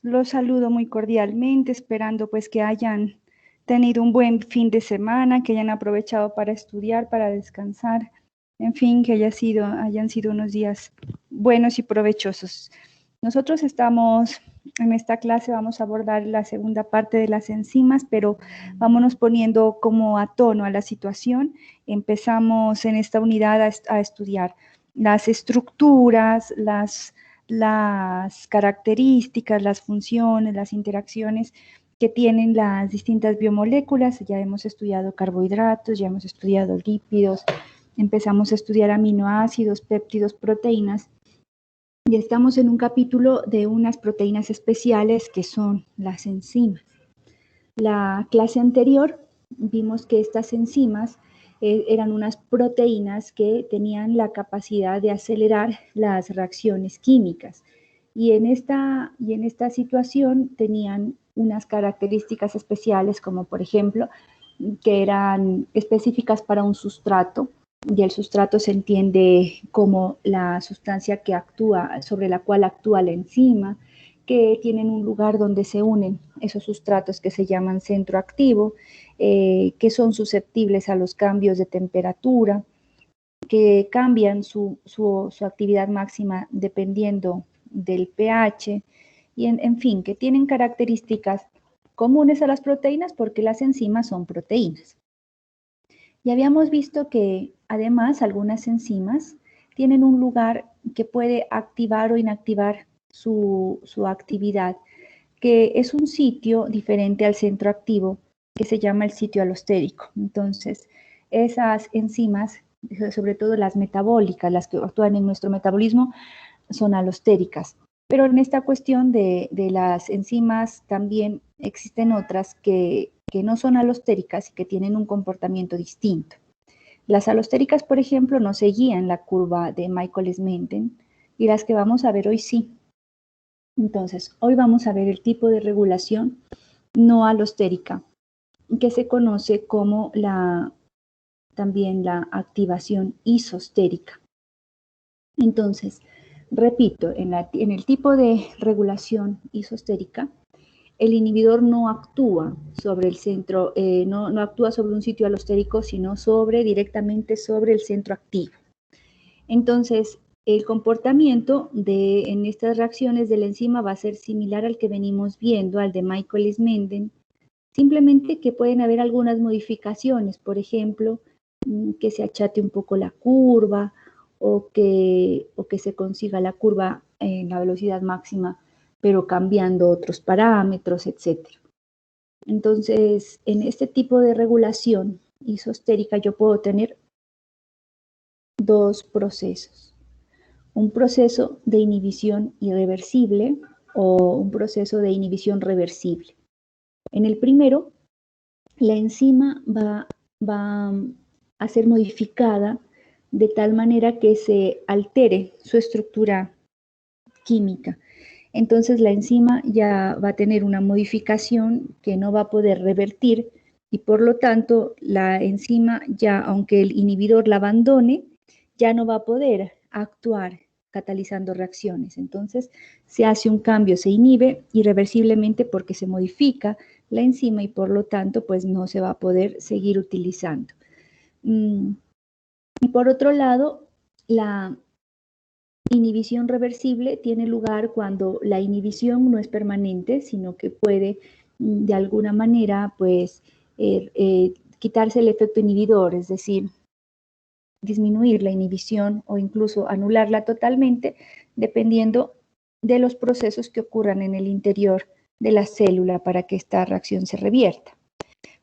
Los saludo muy cordialmente, esperando pues que hayan tenido un buen fin de semana, que hayan aprovechado para estudiar, para descansar, en fin, que hayan sido unos días buenos y provechosos. Nosotros estamos en esta clase, vamos a abordar la segunda parte de las enzimas, pero vámonos poniendo como a tono a la situación. Empezamos en esta unidad a estudiar las estructuras, las características, las funciones, las interacciones que tienen las distintas biomoléculas. Ya hemos estudiado carbohidratos, ya hemos estudiado lípidos, empezamos a estudiar aminoácidos, péptidos, proteínas, y estamos en un capítulo de unas proteínas especiales que son las enzimas. La clase anterior vimos que estas enzimas eran unas proteínas que tenían la capacidad de acelerar las reacciones químicas. Y en esta situación tenían unas características especiales, como por ejemplo, que eran específicas para un sustrato, y el sustrato se entiende como la sustancia que actúa, sobre la cual actúa la enzima, que tienen un lugar donde se unen esos sustratos que se llaman centro activo, que son susceptibles a los cambios de temperatura, que cambian su actividad máxima dependiendo del pH, y en fin, que tienen características comunes a las proteínas porque las enzimas son proteínas. Y habíamos visto que además algunas enzimas tienen un lugar que puede activar o inactivar su actividad, que es un sitio diferente al centro activo, que se llama el sitio alostérico. Entonces, esas enzimas, sobre todo las metabólicas, las que actúan en nuestro metabolismo, son alostéricas. Pero en esta cuestión de las enzimas también existen otras que no son alostéricas y que tienen un comportamiento distinto. Las alostéricas, por ejemplo, no seguían la curva de Michaelis-Menten, y las que vamos a ver hoy sí. Entonces, hoy vamos a ver el tipo de regulación no alostérica, que se conoce como también la activación isostérica. Entonces, repito, en el tipo de regulación isostérica, el inhibidor no actúa sobre el centro, no actúa sobre un sitio alostérico, sino directamente sobre el centro activo. Entonces, el comportamiento en estas reacciones de la enzima va a ser similar al que venimos viendo, al de Michaelis-Menten, simplemente que pueden haber algunas modificaciones, por ejemplo, que se achate un poco la curva o que se consiga la curva en la velocidad máxima, pero cambiando otros parámetros, etc. Entonces, en este tipo de regulación isostérica yo puedo tener dos procesos. Un proceso de inhibición irreversible o un proceso de inhibición reversible. En el primero, la enzima va a ser modificada de tal manera que se altere su estructura química. Entonces la enzima ya va a tener una modificación que no va a poder revertir, y por lo tanto la enzima ya, aunque el inhibidor la abandone, ya no va a poder actuar catalizando reacciones. Entonces se hace un cambio, se inhibe irreversiblemente porque se modifica la enzima y por lo tanto pues no se va a poder seguir utilizando. Y por otro lado, la inhibición reversible tiene lugar cuando la inhibición no es permanente, sino que puede de alguna manera pues quitarse el efecto inhibidor, es decir, disminuir la inhibición o incluso anularla totalmente, dependiendo de los procesos que ocurran en el interior de la célula para que esta reacción se revierta.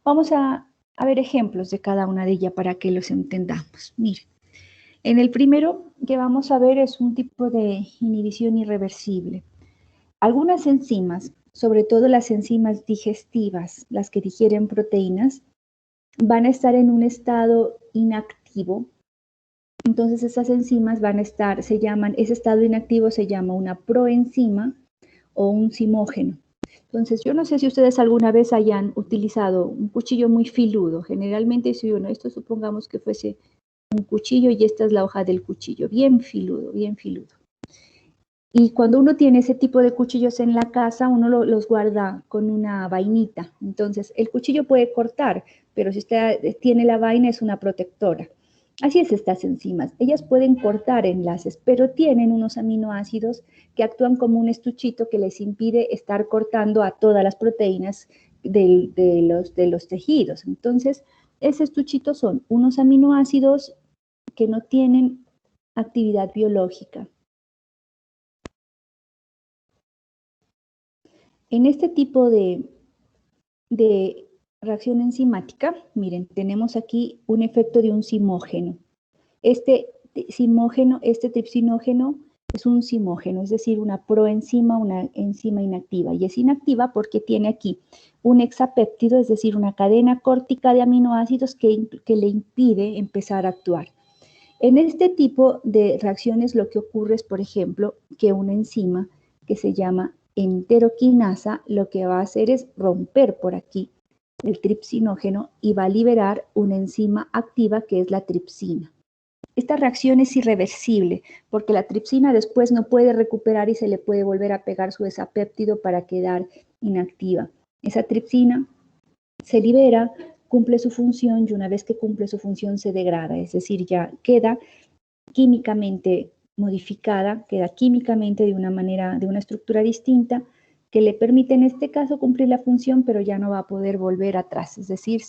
Vamos a ver ejemplos de cada una de ellas para que los entendamos. Miren, en el primero que vamos a ver es un tipo de inhibición irreversible. Algunas enzimas, sobre todo las enzimas digestivas, las que digieren proteínas, van a estar en un estado inactivo. Entonces esas enzimas van a estar, ese estado inactivo se llama una proenzima o un zimógeno. Entonces yo no sé si ustedes alguna vez hayan utilizado un cuchillo muy filudo. Generalmente si esto supongamos que fuese un cuchillo y esta es la hoja del cuchillo, bien filudo, bien filudo. Y cuando uno tiene ese tipo de cuchillos en la casa, uno los guarda con una vainita. Entonces, el cuchillo puede cortar, pero si usted tiene la vaina es una protectora. Así es estas enzimas. Ellas pueden cortar enlaces, pero tienen unos aminoácidos que actúan como un estuchito que les impide estar cortando a todas las proteínas de los tejidos. Entonces, ese estuchito son unos aminoácidos que no tienen actividad biológica. En este tipo de reacción enzimática, miren, tenemos aquí un efecto de un simógeno. Este tripsinógeno es un simógeno, es decir, una proenzima, una enzima inactiva. Y es inactiva porque tiene aquí un hexapéptido, es decir, una cadena córtica de aminoácidos que le impide empezar a actuar. En este tipo de reacciones lo que ocurre es, por ejemplo, que una enzima que se llama enteroquinasa lo que va a hacer es romper por aquí el tripsinógeno y va a liberar una enzima activa que es la tripsina. Esta reacción es irreversible porque la tripsina después no puede recuperar y se le puede volver a pegar su hexapéptido para quedar inactiva. Esa tripsina se libera, cumple su función y una vez que cumple su función se degrada, es decir, ya queda químicamente modificada, queda químicamente de una manera, de una estructura distinta que le permite en este caso cumplir la función, pero ya no va a poder volver atrás, es decir,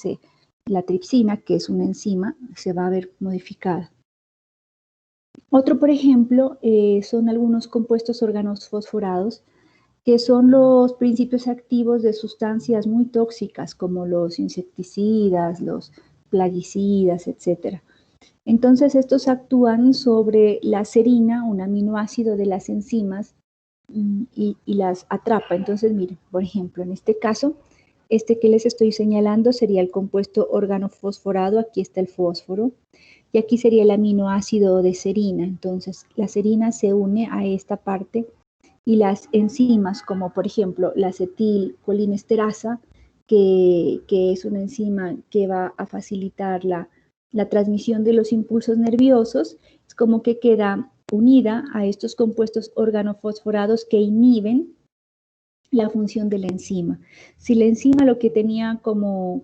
la tripsina, que es una enzima, se va a ver modificada. Otro, por ejemplo, son algunos compuestos organofosforados, que son los principios activos de sustancias muy tóxicas, como los insecticidas, los plaguicidas, etc. Entonces, estos actúan sobre la serina, un aminoácido de las enzimas, y las atrapa. Entonces, miren, por ejemplo, en este caso, este que les estoy señalando sería el compuesto organofosforado, aquí está el fósforo, y aquí sería el aminoácido de serina. Entonces, la serina se une a esta parte y las enzimas, como por ejemplo la acetilcolinesterasa, que es una enzima que va a facilitar la transmisión de los impulsos nerviosos, es como que queda unida a estos compuestos organofosforados que inhiben la función de la enzima. Si la enzima lo que tenía como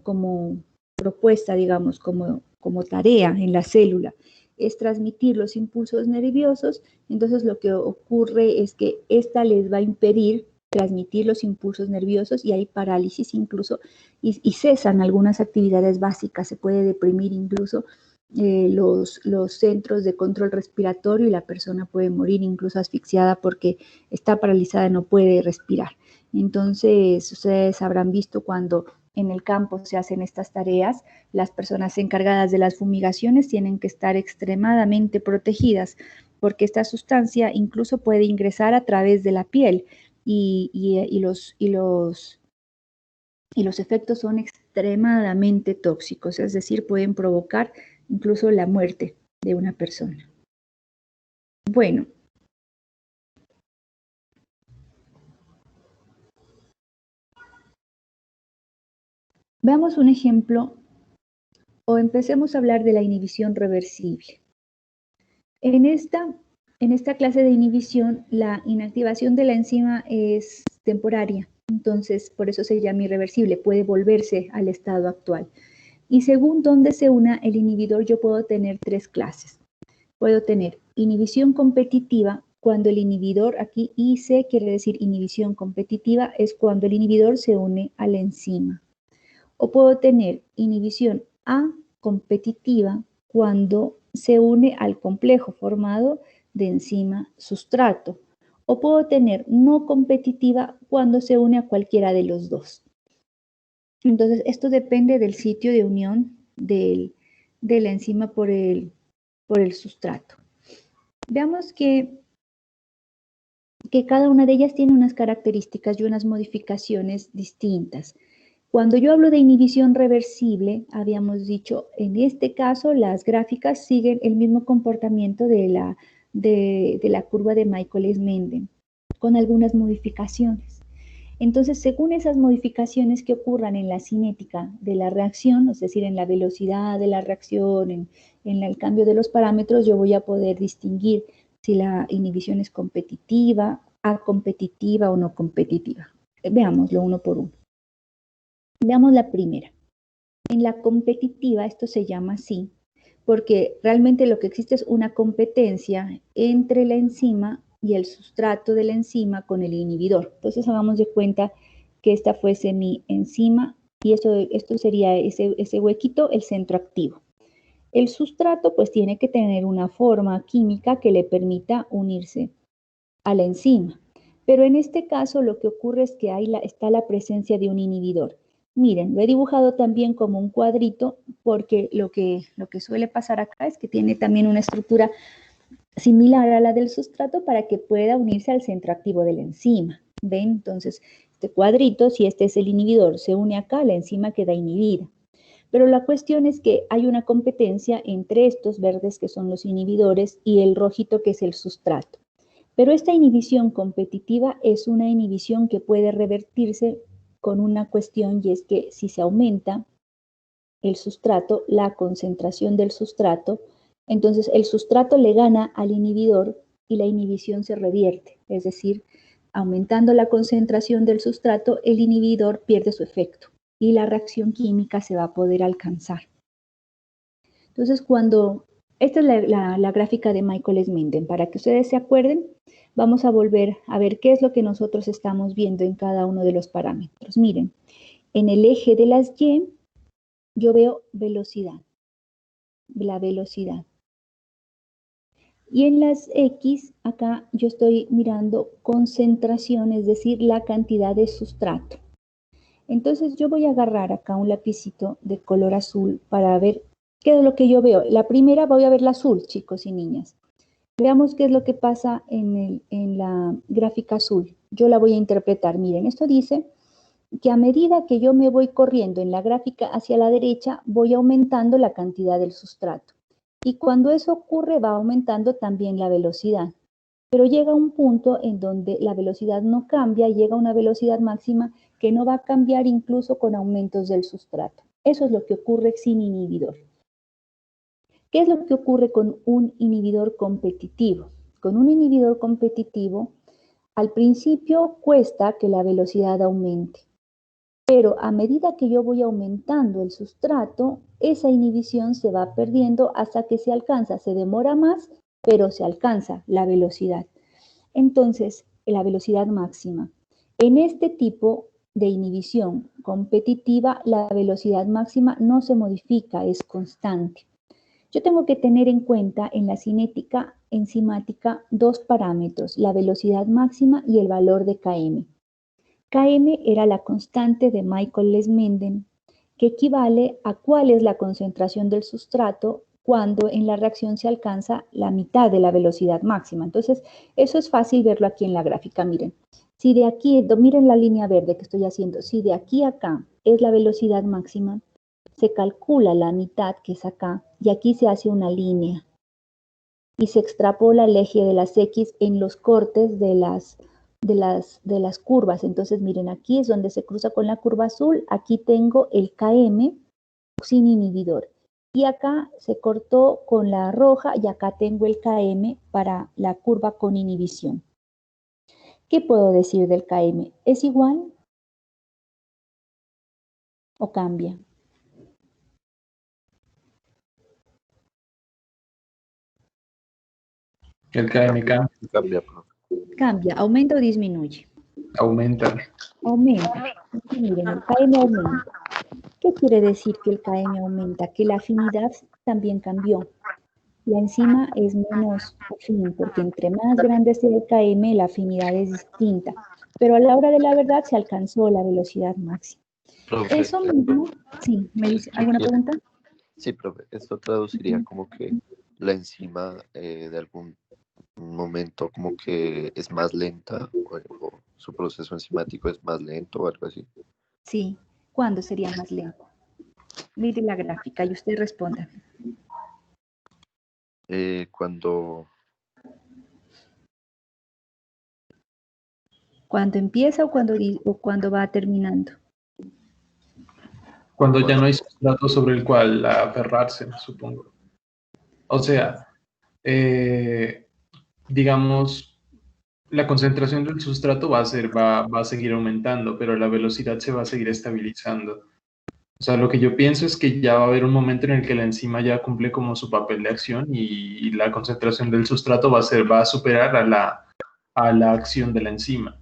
propuesta, digamos, como tarea en la célula, es transmitir los impulsos nerviosos, entonces lo que ocurre es que esta les va a impedir transmitir los impulsos nerviosos y hay parálisis incluso y cesan algunas actividades básicas, se puede deprimir incluso los centros de control respiratorio y la persona puede morir incluso asfixiada porque está paralizada, no puede respirar. Entonces, ustedes habrán visto cuando en el campo se hacen estas tareas, las personas encargadas de las fumigaciones tienen que estar extremadamente protegidas porque esta sustancia incluso puede ingresar a través de la piel y los efectos son extremadamente tóxicos, es decir, pueden provocar incluso la muerte de una persona. Bueno, veamos un ejemplo o empecemos a hablar de la inhibición reversible. En esta clase de inhibición, la inactivación de la enzima es temporaria, entonces por eso se llama irreversible, puede volverse al estado actual. Y según dónde se una el inhibidor, yo puedo tener tres clases. Puedo tener inhibición competitiva, cuando el inhibidor, aquí IC quiere decir inhibición competitiva, es cuando el inhibidor se une a la enzima. O puedo tener inhibición A competitiva cuando se une al complejo formado de enzima sustrato. O puedo tener no competitiva cuando se une a cualquiera de los dos. Entonces, esto depende del sitio de unión de la enzima por el sustrato. Veamos que cada una de ellas tiene unas características y unas modificaciones distintas. Cuando yo hablo de inhibición reversible, habíamos dicho, en este caso las gráficas siguen el mismo comportamiento de la curva de Michaelis-Menten, con algunas modificaciones. Entonces, según esas modificaciones que ocurran en la cinética de la reacción, es decir, en la velocidad de la reacción, en el cambio de los parámetros, yo voy a poder distinguir si la inhibición es competitiva, acompetitiva o no competitiva. Veámoslo uno por uno. Veamos la primera. En la competitiva, esto se llama así, porque realmente lo que existe es una competencia entre la enzima y el sustrato de la enzima con el inhibidor. Entonces hagamos de cuenta que esta fuese mi enzima y esto sería ese huequito, el centro activo. El sustrato pues tiene que tener una forma química que le permita unirse a la enzima. Pero en este caso lo que ocurre es que está la presencia de un inhibidor. Miren, lo he dibujado también como un cuadrito porque lo que suele pasar acá es que tiene también una estructura similar a la del sustrato para que pueda unirse al centro activo de la enzima. ¿Ven? Entonces, este cuadrito, si este es el inhibidor, se une acá, la enzima queda inhibida. Pero la cuestión es que hay una competencia entre estos verdes que son los inhibidores y el rojito que es el sustrato. Pero esta inhibición competitiva es una inhibición que puede revertirse con una cuestión y es que si se aumenta el sustrato, la concentración del sustrato, entonces el sustrato le gana al inhibidor y la inhibición se revierte. Es decir, aumentando la concentración del sustrato, el inhibidor pierde su efecto y la reacción química se va a poder alcanzar. Entonces, esta es la gráfica de Michaelis-Menten, para que ustedes se acuerden, vamos a volver a ver qué es lo que nosotros estamos viendo en cada uno de los parámetros. Miren, en el eje de las Y, yo veo velocidad, la velocidad. Y en las X, acá yo estoy mirando concentración, es decir, la cantidad de sustrato. Entonces yo voy a agarrar acá un lapicito de color azul para ver qué es lo que yo veo. La primera voy a ver la azul, chicos y niñas. Veamos qué es lo que pasa en la gráfica azul. Yo la voy a interpretar. Miren, esto dice que a medida que yo me voy corriendo en la gráfica hacia la derecha, voy aumentando la cantidad del sustrato. Y cuando eso ocurre, va aumentando también la velocidad. Pero llega un punto en donde la velocidad no cambia, llega a una velocidad máxima que no va a cambiar incluso con aumentos del sustrato. Eso es lo que ocurre sin inhibidor. ¿Qué es lo que ocurre con un inhibidor competitivo? Con un inhibidor competitivo, al principio cuesta que la velocidad aumente, pero a medida que yo voy aumentando el sustrato, esa inhibición se va perdiendo hasta que se alcanza, se demora más, pero se alcanza la velocidad. Entonces, la velocidad máxima. En este tipo de inhibición competitiva, la velocidad máxima no se modifica, es constante. Yo tengo que tener en cuenta en la cinética enzimática dos parámetros, la velocidad máxima y el valor de Km. Km era la constante de Michaelis-Menten, que equivale a cuál es la concentración del sustrato cuando en la reacción se alcanza la mitad de la velocidad máxima. Entonces, eso es fácil verlo aquí en la gráfica. Miren, si de aquí, miren la línea verde que estoy haciendo, si de aquí a acá es la velocidad máxima, se calcula la mitad que es acá y aquí se hace una línea y se extrapola el eje de las X en los cortes de las curvas. Entonces, miren, aquí es donde se cruza con la curva azul, aquí tengo el Km sin inhibidor. Y acá se cortó con la roja y acá tengo el Km para la curva con inhibición. ¿Qué puedo decir del Km? ¿Es igual o cambia? El KM Cambia, profe. Cambia, aumenta o disminuye. Aumenta. Aumenta. Entonces, miren, el Km aumenta. ¿Qué quiere decir que el Km aumenta? Que la afinidad también cambió. La enzima es menos afín, porque entre más grande sea el Km, la afinidad es distinta. Pero a la hora de la verdad se alcanzó la velocidad máxima. Profe, Eso mismo, sí, ¿me dice alguna pregunta? Sí, profe, esto traduciría como que la enzima de algún momento como que es más lenta o su proceso enzimático es más lento o algo así. Sí, ¿cuándo sería más lento? Mire la gráfica y usted responda. Cuando ¿Cuándo empieza o cuando va terminando? Cuando ya no hay sustrato sobre el cual aferrarse, supongo. O sea, digamos, la concentración del sustrato va a seguir aumentando, pero la velocidad se va a seguir estabilizando. O sea, lo que yo pienso es que ya va a haber un momento en el que la enzima ya cumple como su papel de acción y la concentración del sustrato va a superar a la acción de la enzima.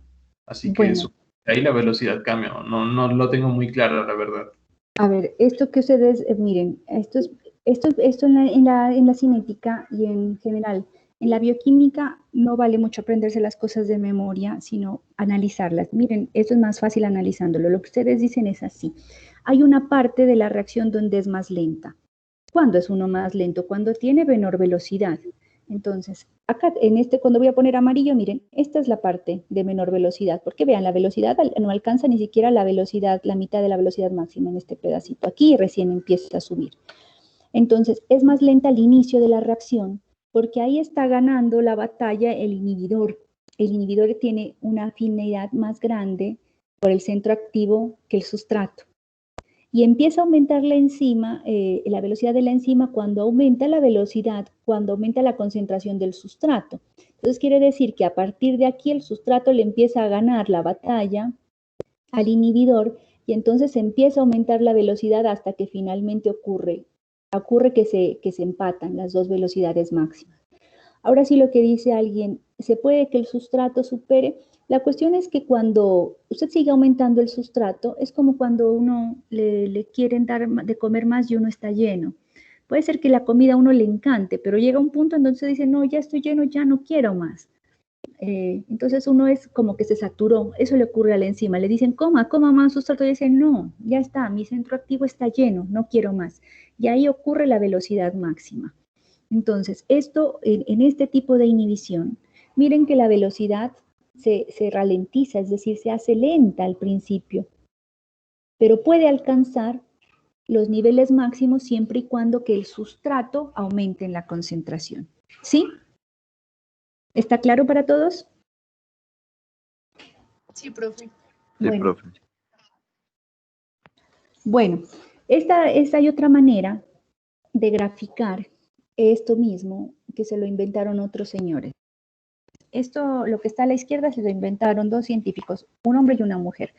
Así que Bueno, ahí la velocidad cambia. No lo tengo muy claro, la verdad. a ver, esto que ustedes, miren, esto en la cinética y en general, en la bioquímica no vale mucho aprenderse las cosas de memoria, sino analizarlas. Miren, esto es más fácil analizándolo. Lo que ustedes dicen es así. Hay una parte de la reacción donde es más lenta. ¿Cuándo es uno más lento? Cuando tiene menor velocidad. Entonces, acá cuando voy a poner amarillo, miren, esta es la parte de menor velocidad, porque vean, la velocidad no alcanza ni siquiera la velocidad, la mitad de la velocidad máxima en este pedacito. Aquí recién empieza a subir. Entonces, es más lenta al inicio de la reacción, porque ahí está ganando la batalla el inhibidor. El inhibidor tiene una afinidad más grande por el centro activo que el sustrato. Y empieza a aumentar la enzima, la velocidad de la enzima cuando aumenta la velocidad, cuando aumenta la concentración del sustrato. Entonces quiere decir que a partir de aquí el sustrato le empieza a ganar la batalla al inhibidor y entonces empieza a aumentar la velocidad hasta que finalmente ocurre que se empatan las dos velocidades máximas. Ahora sí lo que dice alguien, ¿se puede que el sustrato supere? La cuestión es que cuando usted sigue aumentando el sustrato, es como cuando uno le quieren dar de comer más y uno está lleno. Puede ser que la comida a uno le encante, pero llega un punto en donde se dice, no, ya estoy lleno, ya no quiero más. Entonces uno es como que se saturó, eso le ocurre a la enzima, le dicen, coma más sustrato, y dice, no, ya está, mi centro activo está lleno, no quiero más. Y ahí ocurre la velocidad máxima. Entonces, esto en este tipo de inhibición, miren que la velocidad se ralentiza, es decir, se hace lenta al principio, pero puede alcanzar los niveles máximos siempre y cuando que el sustrato aumente en la concentración. ¿Sí? ¿Está claro para todos? Sí, profe. Sí, Bueno, profe. bueno, esta hay otra manera de graficar esto mismo que se lo inventaron otros señores. Esto, lo que está a la izquierda, se lo inventaron dos científicos, un hombre y una mujer.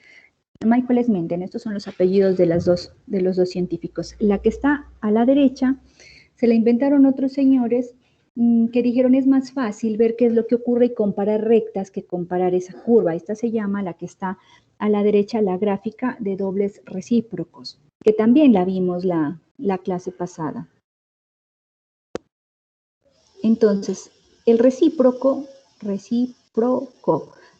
Michael Menten, estos son los apellidos de los dos científicos. La que está a la derecha se la inventaron otros señores que dijeron es más fácil ver qué es lo que ocurre y comparar rectas que comparar esa curva. Esta se llama, la que está a la derecha, la gráfica de dobles recíprocos, que también la vimos la clase pasada. Entonces, el recíproco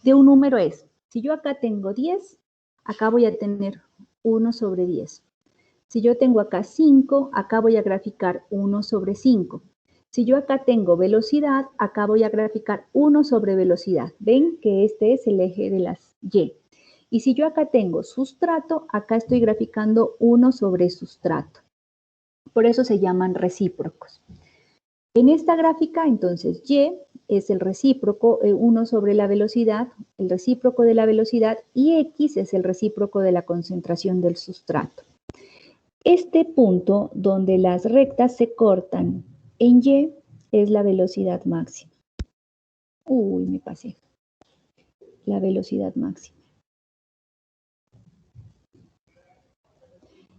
de un número es, si yo acá tengo 10, acá voy a tener 1 sobre 10. Si yo tengo acá 5, acá voy a graficar 1 sobre 5. Si yo acá tengo velocidad, acá voy a graficar 1 sobre velocidad. ¿Ven que este es el eje de las Y? Y si yo acá tengo sustrato, acá estoy graficando 1 sobre sustrato. Por eso se llaman recíprocos. En esta gráfica, entonces, Y es el recíproco, 1 sobre la velocidad, el recíproco de la velocidad, y X es el recíproco de la concentración del sustrato. Este punto donde las rectas se cortan en Y es la velocidad máxima. Uy, me pasé. La velocidad máxima.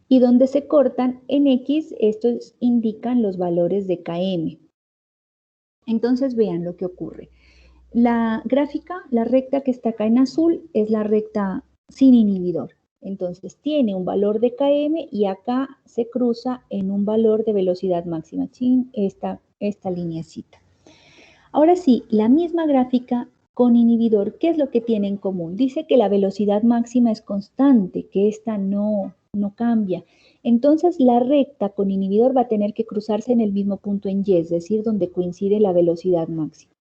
Y donde se cortan en X, estos indican los valores de Km. Entonces vean lo que ocurre. La gráfica, la recta que está acá en azul, es la recta sin inhibidor. Entonces tiene un valor de Km y acá se cruza en un valor de velocidad máxima, sin esta lineecita. Ahora sí, la misma gráfica con inhibidor, ¿qué es lo que tiene en común? Dice que la velocidad máxima es constante, que esta no cambia. Entonces la recta con inhibidor va a tener que cruzarse en el mismo punto en Y, es decir, donde coincide la velocidad máxima.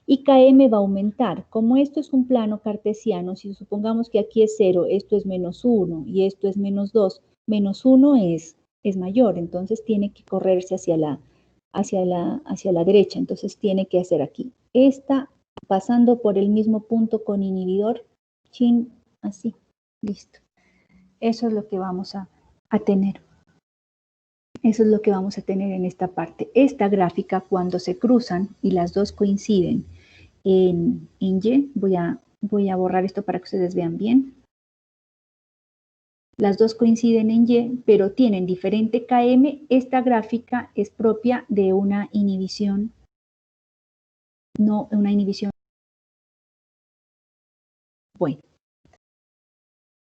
Y Km va a aumentar. Como esto es un plano cartesiano, si supongamos que aquí es 0, esto es menos 1 y esto es menos 2, menos 1 es mayor, entonces tiene que correrse hacia la derecha, entonces tiene que hacer aquí. Esta pasando por el mismo punto con inhibidor, chin, así, listo. Eso es lo que vamos a tener. Eso es lo que vamos a tener en esta parte. Esta gráfica, cuando se cruzan y las dos coinciden en Y, voy a borrar esto para que ustedes vean bien. Las dos coinciden en Y, pero tienen diferente Km. Esta gráfica es propia de una inhibición, no una inhibición. Bueno,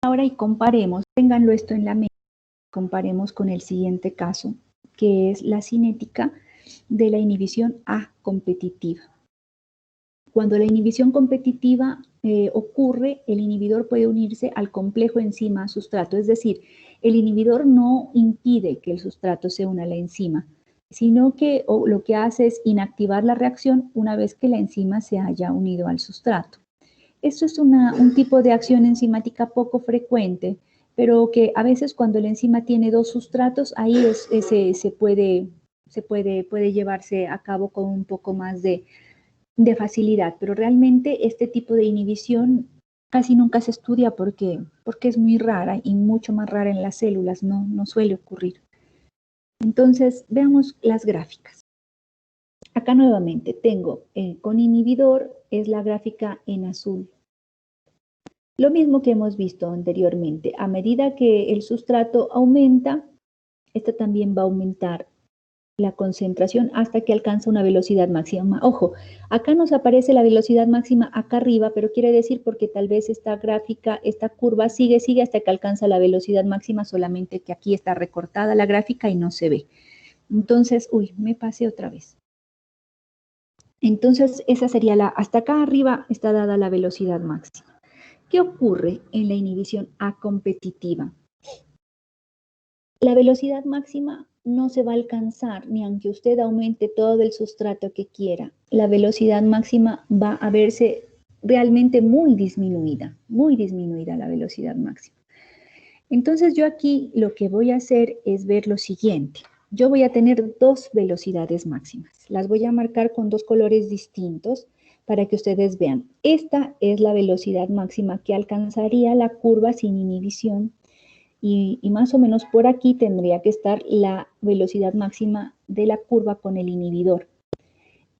ahora y comparemos, ténganlo esto en la mente, comparemos con el siguiente caso, que es la cinética de la inhibición A competitiva. Cuando la inhibición competitiva ocurre, el inhibidor puede unirse al complejo enzima-sustrato, es decir, el inhibidor no impide que el sustrato se una a la enzima, sino que lo que hace es inactivar la reacción una vez que la enzima se haya unido al sustrato. Esto es un tipo de acción enzimática poco frecuente, pero que a veces cuando la enzima tiene dos sustratos, ahí puede llevarse a cabo con un poco más de facilidad, pero realmente este tipo de inhibición casi nunca se estudia porque es muy rara y mucho más rara en las células, no suele ocurrir. Entonces, veamos las gráficas. Acá nuevamente tengo con inhibidor, es la gráfica en azul. Lo mismo que hemos visto anteriormente, a medida que el sustrato aumenta, esta también va a aumentar la concentración hasta que alcanza una velocidad máxima. Ojo, acá nos aparece la velocidad máxima acá arriba, pero quiere decir porque tal vez esta gráfica, esta curva sigue hasta que alcanza la velocidad máxima, solamente que aquí está recortada la gráfica y no se ve. Entonces, me pasé otra vez. Entonces, esa sería hasta acá arriba está dada la velocidad máxima. ¿Qué ocurre en la inhibición A competitiva? La velocidad máxima no se va a alcanzar, ni aunque usted aumente todo el sustrato que quiera. La velocidad máxima va a verse realmente muy disminuida la velocidad máxima. Entonces yo aquí lo que voy a hacer es ver lo siguiente. Yo voy a tener dos velocidades máximas. Las voy a marcar con dos colores distintos para que ustedes vean. Esta es la velocidad máxima que alcanzaría la curva sin inhibición. Y más o menos por aquí tendría que estar la velocidad máxima de la curva con el inhibidor.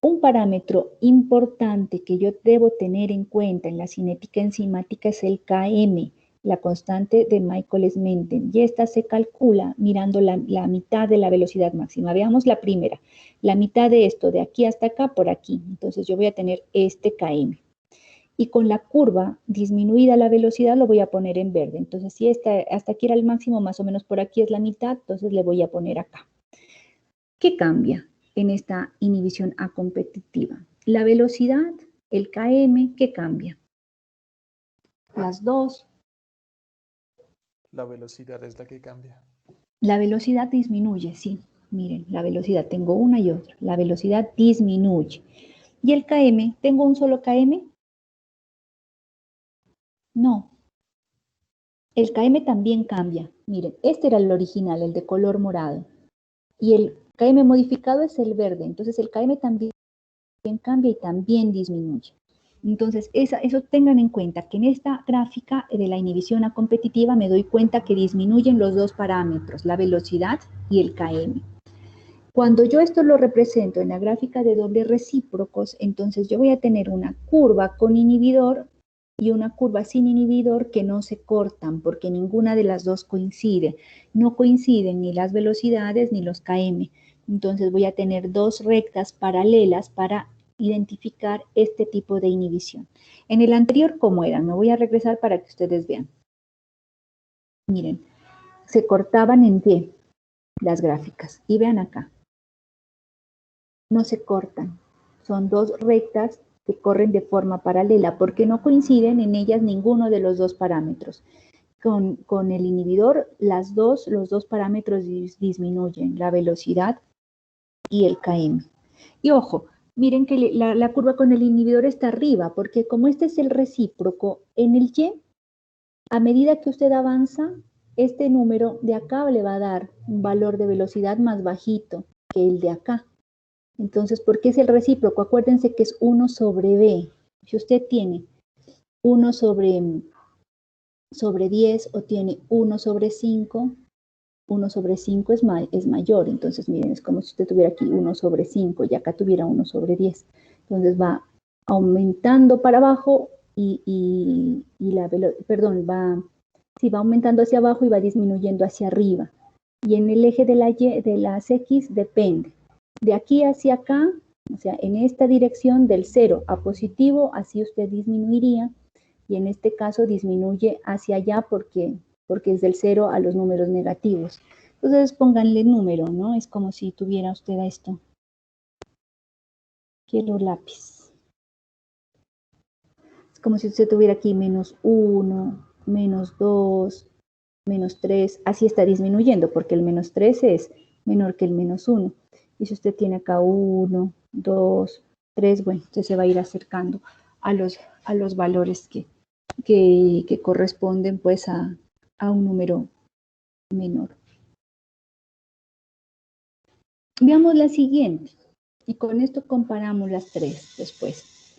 Un parámetro importante que yo debo tener en cuenta en la cinética enzimática es el Km, la constante de Michaelis-Menten, y esta se calcula mirando la mitad de la velocidad máxima. Veamos la primera, la mitad de esto, de aquí hasta acá, por aquí. Entonces yo voy a tener este Km. Y con la curva disminuida la velocidad lo voy a poner en verde. Entonces, si hasta aquí era el máximo, más o menos por aquí es la mitad, entonces le voy a poner acá. ¿Qué cambia en esta inhibición A competitiva? La velocidad, el Km, ¿qué cambia? Las dos. La velocidad es la que cambia. La velocidad disminuye, sí. Miren, la velocidad, tengo una y otra. La velocidad disminuye. ¿Y el Km? ¿Tengo un solo Km? No. El Km también cambia. Miren, este era el original, el de color morado. Y el Km modificado es el verde. Entonces el Km también cambia y también disminuye. Entonces, eso tengan en cuenta, que en esta gráfica de la inhibición A competitiva me doy cuenta que disminuyen los dos parámetros, la velocidad y el Km. Cuando yo esto lo represento en la gráfica de dobles recíprocos, entonces yo voy a tener una curva con inhibidor y una curva sin inhibidor que no se cortan porque ninguna de las dos coincide. No coinciden ni las velocidades ni los Km. Entonces voy a tener dos rectas paralelas para identificar este tipo de inhibición. En el anterior, ¿cómo eran? Me voy a regresar para que ustedes vean. Miren, se cortaban en Y las gráficas. Y vean acá. No se cortan. Son dos rectas que corren de forma paralela porque no coinciden en ellas ninguno de los dos parámetros. Con el inhibidor, los dos parámetros disminuyen, la velocidad y el Km. Y ojo, miren que la curva con el inhibidor está arriba, porque como este es el recíproco, en el Y, a medida que usted avanza, este número de acá le va a dar un valor de velocidad más bajito que el de acá. Entonces, ¿por qué es el recíproco? Acuérdense que es 1 sobre B. Si usted tiene 1 sobre 10 o tiene 1 sobre 5, 1 sobre 5 es mayor. Entonces, miren, es como si usted tuviera aquí 1 sobre 5 y acá tuviera 1 sobre 10. Entonces va aumentando para abajo y la velocidad, perdón, va aumentando hacia abajo y va disminuyendo hacia arriba. Y en el eje de las X depende. De aquí hacia acá, o sea, en esta dirección del 0 a positivo, así usted disminuiría. Y en este caso disminuye hacia allá porque es del 0 a los números negativos. Entonces pónganle número, ¿no? Es como si tuviera usted esto. Quiero lápiz. Es como si usted tuviera aquí menos 1, menos 2, menos 3. Así está disminuyendo porque el menos 3 es menor que el menos 1. Y si usted tiene acá 1, 2, 3, bueno, entonces se va a ir acercando a los valores que corresponden pues a un número menor. Veamos la siguiente, y con esto comparamos las tres después.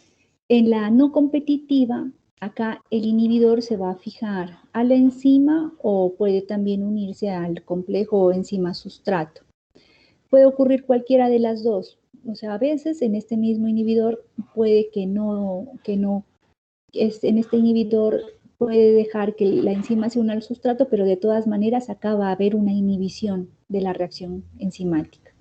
En la no competitiva, acá el inhibidor se va a fijar a la enzima o puede también unirse al complejo enzima-sustrato. Puede ocurrir cualquiera de las dos. O sea, a veces en este mismo inhibidor puede que no en este inhibidor puede dejar que la enzima se una al sustrato, pero de todas maneras acá va a haber una inhibición de la reacción enzimática.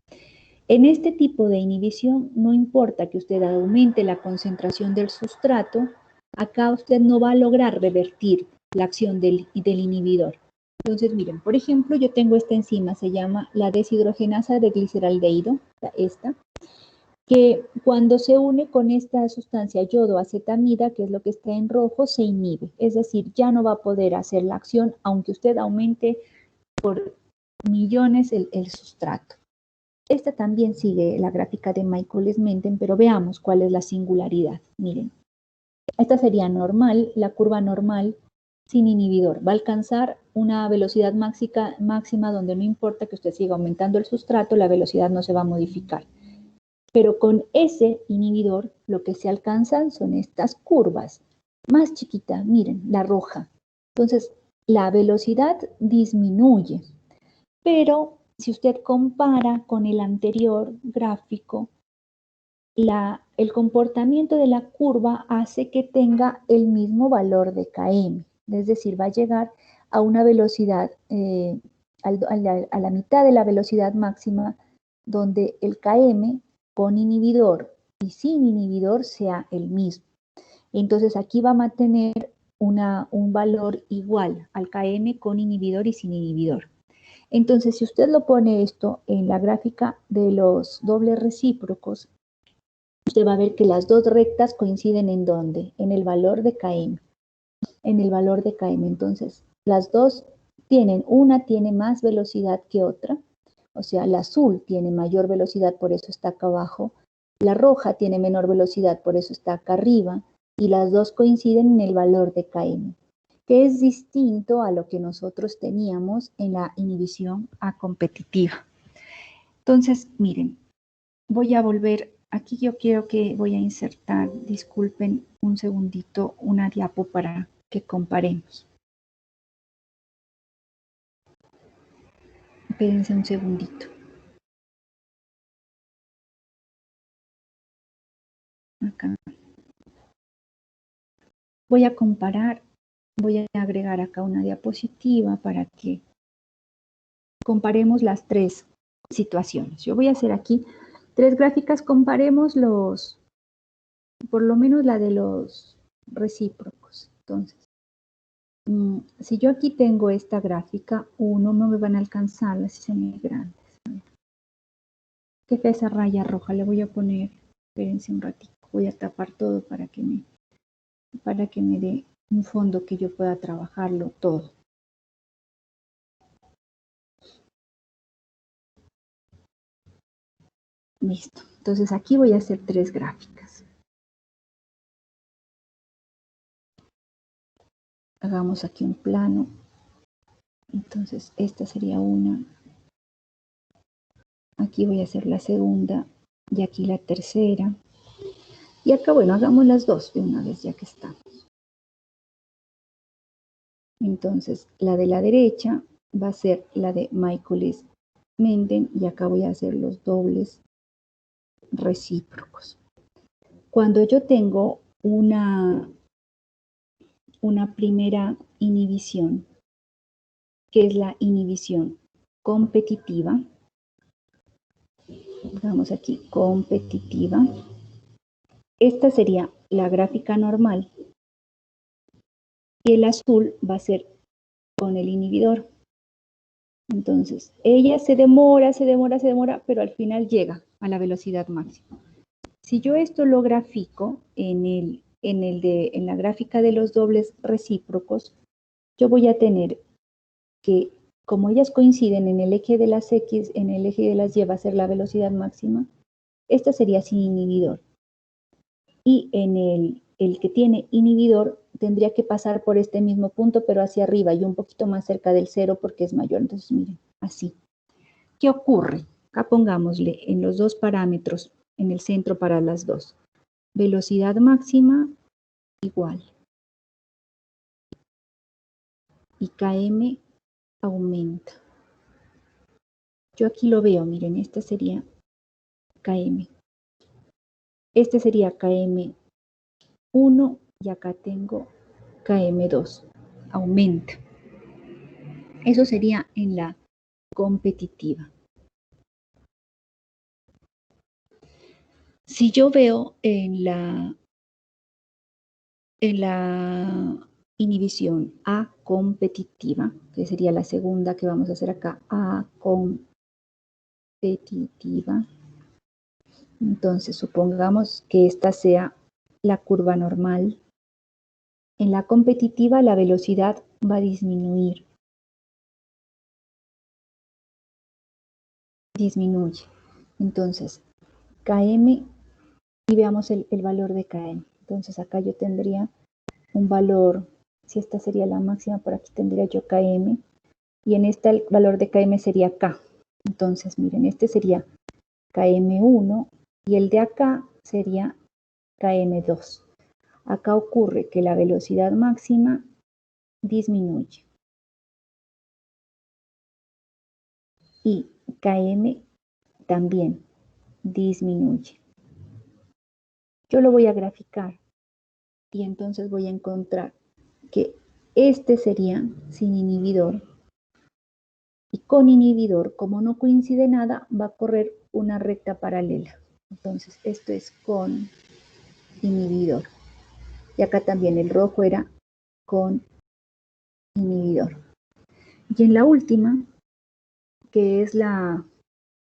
En este tipo de inhibición no importa que usted aumente la concentración del sustrato, acá usted no va a lograr revertir la acción del inhibidor. Entonces, miren, por ejemplo, yo tengo esta enzima, se llama la deshidrogenasa de gliceraldehído, esta, que cuando se une con esta sustancia yodoacetamida, que es lo que está en rojo, se inhibe. Es decir, ya no va a poder hacer la acción, aunque usted aumente por millones el sustrato. Esta también sigue la gráfica de Michaelis-Menten, pero veamos cuál es la singularidad. Miren, esta sería normal, la curva normal sin inhibidor. Va a alcanzar una velocidad máxima donde no importa que usted siga aumentando el sustrato, la velocidad no se va a modificar. Pero con ese inhibidor lo que se alcanzan son estas curvas. Más chiquita, miren, la roja. Entonces, la velocidad disminuye, pero si usted compara con el anterior gráfico, el comportamiento de la curva hace que tenga el mismo valor de Km, es decir, va a llegar a una velocidad, a la mitad de la velocidad máxima, donde el Km con inhibidor y sin inhibidor sea el mismo. Entonces aquí va a mantener un valor igual al Km con inhibidor y sin inhibidor. Entonces, si usted lo pone esto en la gráfica de los dobles recíprocos, usted va a ver que las dos rectas coinciden ¿en dónde? En el valor de Km. En el valor de Km. Entonces, las dos una tiene más velocidad que otra. O sea, la azul tiene mayor velocidad, por eso está acá abajo. La roja tiene menor velocidad, por eso está acá arriba. Y las dos coinciden en el valor de Km, que es distinto a lo que nosotros teníamos en la inhibición competitiva. Entonces, miren, voy a volver, aquí yo voy a insertar, disculpen un segundito, una diapo para que comparemos. Espérense un segundito. Acá. Voy a comparar, voy a agregar acá una diapositiva para que comparemos las tres situaciones. Yo voy a hacer aquí tres gráficas, comparemos por lo menos la de los recíprocos. Entonces, si yo aquí tengo esta gráfica, no me van a alcanzar las si son muy grandes. ¿Qué es esa raya roja? Le voy a poner, espérense un ratito, voy a tapar todo para que me dé un fondo que yo pueda trabajarlo todo. Listo. Entonces aquí voy a hacer tres gráficas. Hagamos aquí un plano. Entonces esta sería una. Aquí voy a hacer la segunda y aquí la tercera. Y acá, bueno, hagamos las dos de una vez ya que estamos. Entonces, la de la derecha va a ser la de Michaelis-Menten y acá voy a hacer los dobles recíprocos. Cuando yo tengo una primera inhibición, que es la inhibición competitiva, vamos aquí, competitiva, esta sería la gráfica normal y el azul va a ser con el inhibidor. Entonces, ella se demora, pero al final llega a la velocidad máxima. Si yo esto lo grafico en la gráfica de los dobles recíprocos, yo voy a tener que, como ellas coinciden en el eje de las X, en el eje de las Y va a ser la velocidad máxima, esta sería sin inhibidor. Y en el que tiene inhibidor tendría que pasar por este mismo punto, pero hacia arriba y un poquito más cerca del 0 porque es mayor. Entonces, miren, así. ¿Qué ocurre? Acá pongámosle en los dos parámetros, en el centro para las dos. Velocidad máxima igual. Y Km aumenta. Yo aquí lo veo, miren, esta sería Km. Este sería Km1 y acá tengo Km2. Aumenta. Eso sería en la competitiva. Si yo veo en la inhibición A competitiva, que sería la segunda que vamos a hacer acá, A competitiva. Entonces, supongamos que esta sea la curva normal. En la competitiva, la velocidad va a disminuir. Disminuye. Entonces, Km, y veamos el valor de Km. Entonces, acá yo tendría un valor, si esta sería la máxima, por aquí tendría yo Km, y en esta el valor de Km sería K. Entonces, miren, este sería Km1 y el de acá sería Km2. Acá ocurre que la velocidad máxima disminuye. Y Km también disminuye. Yo lo voy a graficar y entonces voy a encontrar que este sería sin inhibidor y con inhibidor, como no coincide nada, va a correr una recta paralela. Entonces, esto es con inhibidor. Y acá también el rojo era con inhibidor. Y en la última, que es la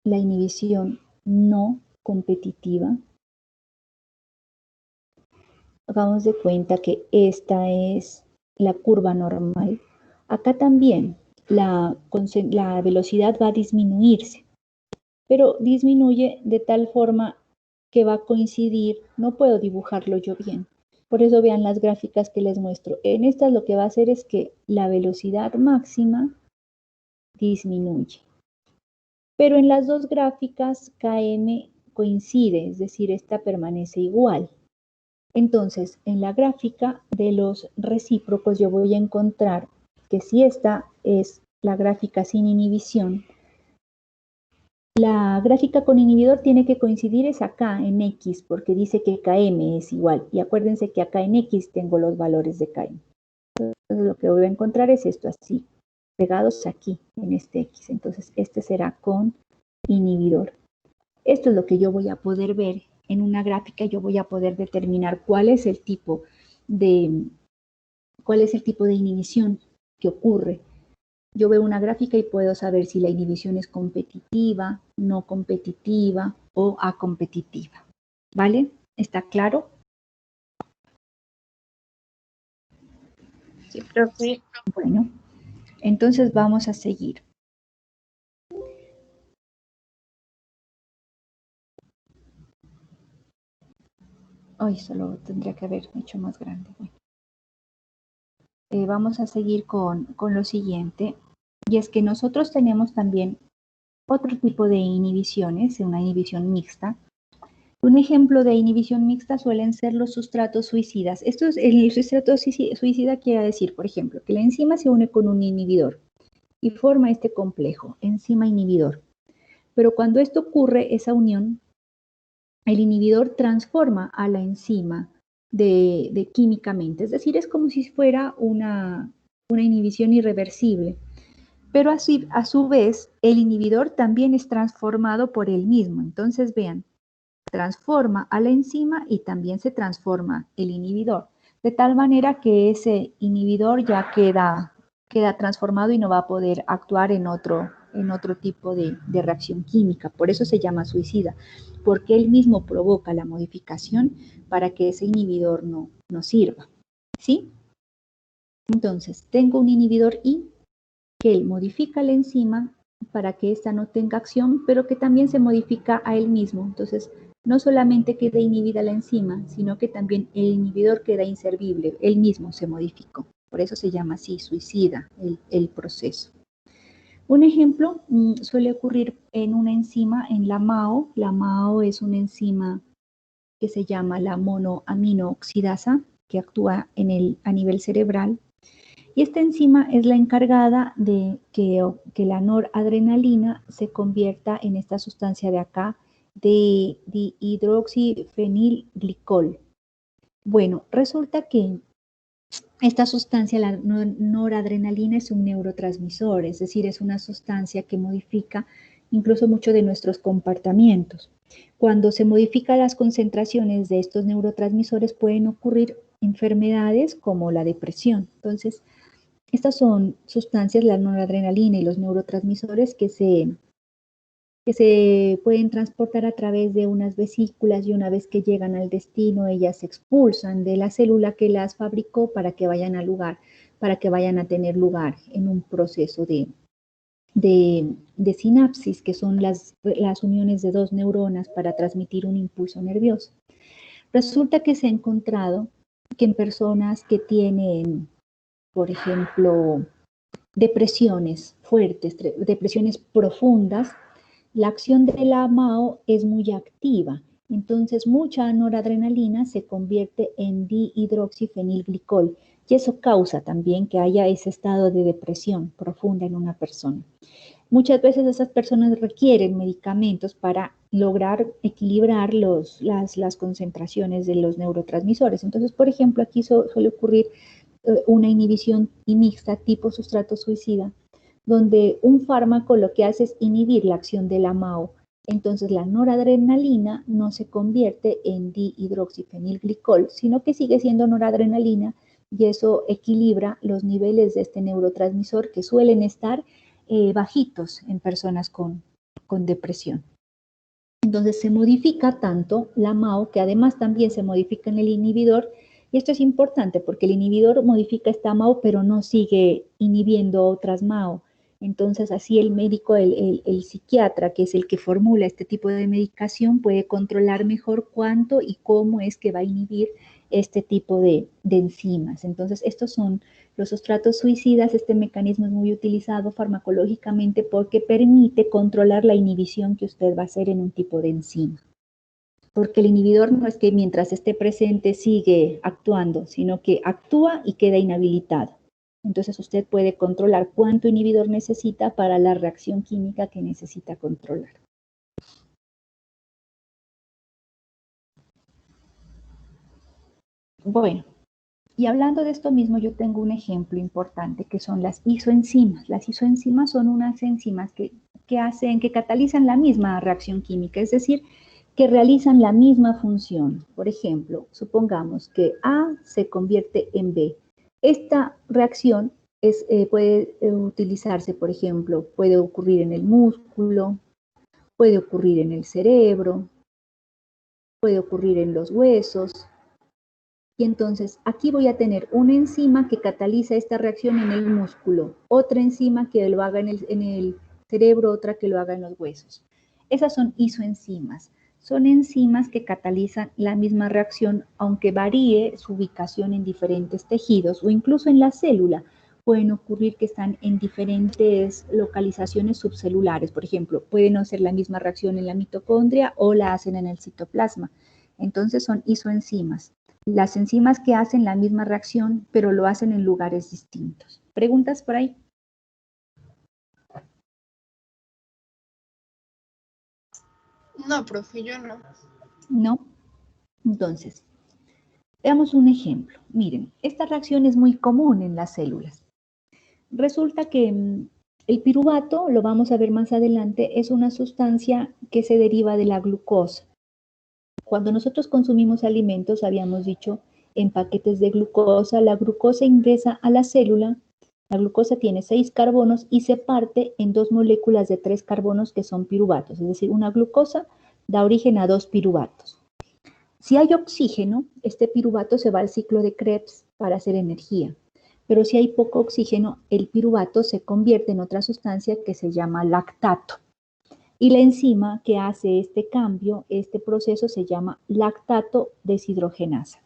inhibición no competitiva, hagamos de cuenta que esta es la curva normal. Acá también la velocidad va a disminuirse, pero disminuye de tal forma que va a coincidir, no puedo dibujarlo yo bien. Por eso vean las gráficas que les muestro. En estas lo que va a hacer es que la velocidad máxima disminuye. Pero en las dos gráficas Km coincide, es decir, esta permanece igual. Entonces, en la gráfica de los recíprocos yo voy a encontrar que si esta es la gráfica sin inhibición, la gráfica con inhibidor tiene que coincidir es acá en X, porque dice que Km es igual. Y acuérdense que acá en X tengo los valores de Km. Entonces, lo que voy a encontrar es esto así, pegados aquí en este X. Entonces, este será con inhibidor. Esto es lo que yo voy a poder ver en una gráfica. Yo voy a poder determinar cuál es el tipo de inhibición que ocurre. Yo veo una gráfica y puedo saber si la inhibición es competitiva, no competitiva o acompetitiva. ¿Vale? ¿Está claro? Sí, profe. Bueno, entonces vamos a seguir. Ay, solo tendría que haber hecho más grande. Bueno. Vamos a seguir con lo siguiente, y es que nosotros tenemos también otro tipo de inhibiciones, una inhibición mixta. Un ejemplo de inhibición mixta suelen ser los sustratos suicidas. El sustrato suicida quiere decir, por ejemplo, que la enzima se une con un inhibidor y forma este complejo, enzima inhibidor. Pero cuando esto ocurre, esa unión, el inhibidor transforma a la enzima de químicamente, es decir, es como si fuera una inhibición irreversible. Pero así, a su vez, el inhibidor también es transformado por él mismo. Entonces, vean, transforma a la enzima y también se transforma el inhibidor, de tal manera que ese inhibidor ya queda transformado y no va a poder actuar en otro tipo de reacción química. Por eso se llama suicida, porque él mismo provoca la modificación para que ese inhibidor no sirva. ¿Sí? Entonces, tengo un inhibidor I que él modifica la enzima para que ésta no tenga acción, pero que también se modifica a él mismo. Entonces, no solamente queda inhibida la enzima, sino que también el inhibidor queda inservible, él mismo se modificó. Por eso se llama así, suicida, el proceso. Un ejemplo suele ocurrir en una enzima, en la MAO. La MAO es una enzima que se llama la monoaminooxidasa, que actúa a nivel cerebral. Y esta enzima es la encargada de que la noradrenalina se convierta en esta sustancia de acá, de dihidroxifenilglicol. Bueno, resulta que esta sustancia, la noradrenalina, es un neurotransmisor, es decir, es una sustancia que modifica incluso mucho de nuestros comportamientos. Cuando se modifican las concentraciones de estos neurotransmisores pueden ocurrir enfermedades como la depresión. Entonces, estas son sustancias, la noradrenalina y los neurotransmisores, que se pueden transportar a través de unas vesículas y una vez que llegan al destino, ellas se expulsan de la célula que las fabricó para que vayan a tener lugar en un proceso de sinapsis, que son las uniones de dos neuronas para transmitir un impulso nervioso. Resulta que se ha encontrado que en personas que tienen, por ejemplo, depresiones fuertes, depresiones profundas, la acción de la MAO es muy activa. Entonces, mucha noradrenalina se convierte en dihidroxifenilglicol y eso causa también que haya ese estado de depresión profunda en una persona. Muchas veces esas personas requieren medicamentos para lograr equilibrar las concentraciones de los neurotransmisores. Entonces, por ejemplo, aquí suele ocurrir una inhibición mixta tipo sustrato suicida, donde un fármaco lo que hace es inhibir la acción de la MAO. Entonces la noradrenalina no se convierte en dihidroxifenilglicol, sino que sigue siendo noradrenalina y eso equilibra los niveles de este neurotransmisor que suelen estar bajitos en personas con depresión. Entonces se modifica tanto la MAO que además también se modifica en el inhibidor. Y esto es importante porque el inhibidor modifica esta MAO, pero no sigue inhibiendo otras MAO. Entonces, así el médico, el psiquiatra, que es el que formula este tipo de medicación, puede controlar mejor cuánto y cómo es que va a inhibir este tipo de enzimas. Entonces, estos son los sustratos suicidas. Este mecanismo es muy utilizado farmacológicamente porque permite controlar la inhibición que usted va a hacer en un tipo de enzima. Porque el inhibidor no es que mientras esté presente sigue actuando, sino que actúa y queda inhabilitado. Entonces usted puede controlar cuánto inhibidor necesita para la reacción química que necesita controlar. Bueno, y hablando de esto mismo, yo tengo un ejemplo importante que son las isoenzimas. Las isoenzimas son unas enzimas que catalizan la misma reacción química, es decir, que realizan la misma función. Por ejemplo, supongamos que A se convierte en B. Esta reacción puede utilizarse, por ejemplo, puede ocurrir en el músculo, puede ocurrir en el cerebro, puede ocurrir en los huesos. Y entonces aquí voy a tener una enzima que cataliza esta reacción en el músculo, otra enzima que lo haga en el cerebro, otra que lo haga en los huesos. Esas son isoenzimas. Son enzimas que catalizan la misma reacción, aunque varíe su ubicación en diferentes tejidos o incluso en la célula. Pueden ocurrir que están en diferentes localizaciones subcelulares. Por ejemplo, pueden hacer la misma reacción en la mitocondria o la hacen en el citoplasma. Entonces son isoenzimas. Las enzimas que hacen la misma reacción, pero lo hacen en lugares distintos. ¿Preguntas por ahí? No, profe, yo no. ¿No? Entonces, veamos un ejemplo. Miren, esta reacción es muy común en las células. Resulta que el piruvato, lo vamos a ver más adelante, es una sustancia que se deriva de la glucosa. Cuando nosotros consumimos alimentos, habíamos dicho, en paquetes de glucosa, la glucosa ingresa a la célula, la glucosa tiene 6 carbonos y se parte en 2 moléculas de 3 carbonos que son piruvatos, es decir, una glucosa da origen a 2 piruvatos. Si hay oxígeno, este piruvato se va al ciclo de Krebs para hacer energía, pero si hay poco oxígeno, el piruvato se convierte en otra sustancia que se llama lactato. Y la enzima que hace este cambio, este proceso se llama lactato deshidrogenasa.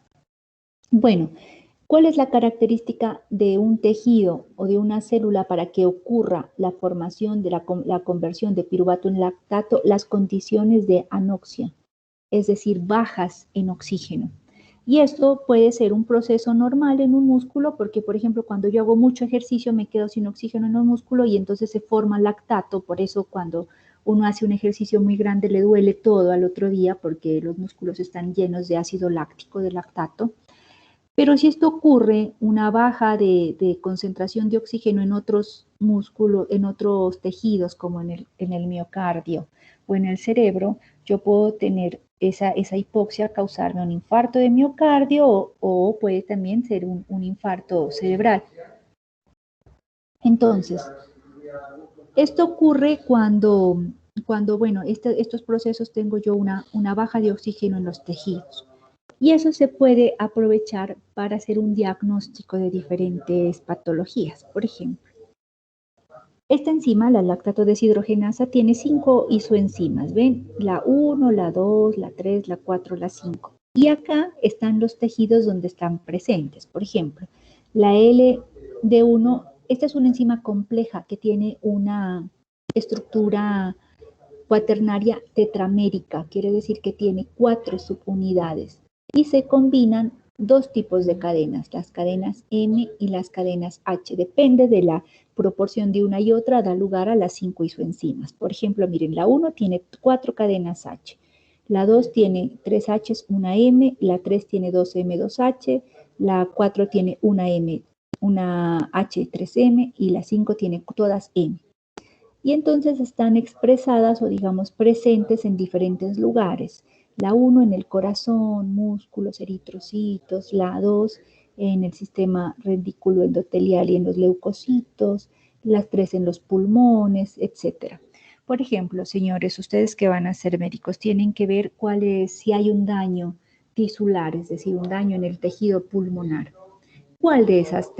Bueno, ¿cuál es la característica de un tejido o de una célula para que ocurra la formación de la conversión de piruvato en lactato? Las condiciones de anoxia, es decir, bajas en oxígeno. Y esto puede ser un proceso normal en un músculo porque, por ejemplo, cuando yo hago mucho ejercicio me quedo sin oxígeno en el músculo y entonces se forma lactato. Por eso cuando uno hace un ejercicio muy grande le duele todo al otro día porque los músculos están llenos de ácido láctico, de lactato. Pero si esto ocurre, una baja de concentración de oxígeno en otros músculos, en otros tejidos como en el miocardio o en el cerebro, yo puedo tener esa hipoxia, causarme un infarto de miocardio o puede también ser un infarto cerebral. Entonces, esto ocurre cuando bueno, estos procesos tengo yo una baja de oxígeno en los tejidos. Y eso se puede aprovechar para hacer un diagnóstico de diferentes patologías. Por ejemplo, esta enzima, la lactato deshidrogenasa, tiene 5 isoenzimas. ¿Ven? La 1, la 2, la 3, la 4, la 5. Y acá están los tejidos donde están presentes. Por ejemplo, la LD1, esta es una enzima compleja que tiene una estructura cuaternaria tetramérica, quiere decir que tiene 4 subunidades. Y se combinan 2 tipos de cadenas, las cadenas M y las cadenas H. Depende de la proporción de una y otra, da lugar a las 5 isoenzimas. Por ejemplo, miren, la 1 tiene 4 cadenas H, la 2 tiene 3 H's, una M, la 3 tiene 2 M, 2 H, la 4 tiene una M, una H, 3 M y la 5 tiene todas M. Y entonces están expresadas o digamos presentes en diferentes lugares. La 1 en el corazón, músculos, eritrocitos, la 2 en el sistema reticulo endotelial y en los leucocitos, las 3 en los pulmones, etc. Por ejemplo, señores, ustedes que van a ser médicos tienen que ver si hay un daño tisular, es decir, un daño en el tejido pulmonar. ¿Cuál de esas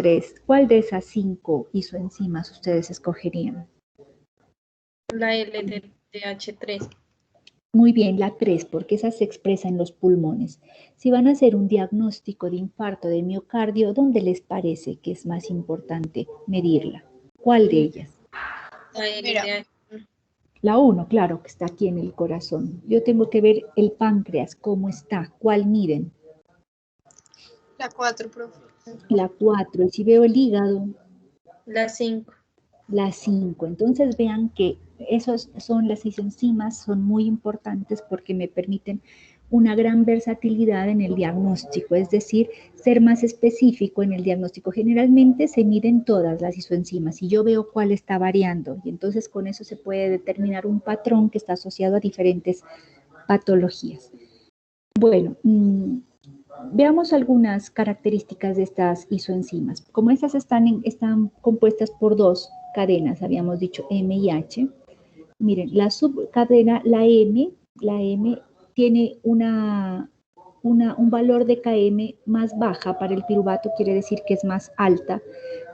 5 isoenzimas ustedes escogerían? La LDH3. Muy bien, la 3, porque esa se expresa en los pulmones. Si van a hacer un diagnóstico de infarto de miocardio, ¿dónde les parece que es más importante medirla? ¿Cuál de ellas? La LDH. La 1, claro, que está aquí en el corazón. Yo tengo que ver el páncreas, cómo está, ¿cuál miden? La 4, profe. La 4, y si veo el hígado. La 5. La 5. Entonces vean que las isoenzimas son muy importantes porque me permiten una gran versatilidad en el diagnóstico, es decir, ser más específico en el diagnóstico. Generalmente se miden todas las isoenzimas y yo veo cuál está variando y entonces con eso se puede determinar un patrón que está asociado a diferentes patologías. Bueno, veamos algunas características de estas isoenzimas. Como estas están compuestas por 2 cadenas, habíamos dicho M y H. Miren, la subcadena, la M tiene un valor de Km más baja para el piruvato, quiere decir que es más alta,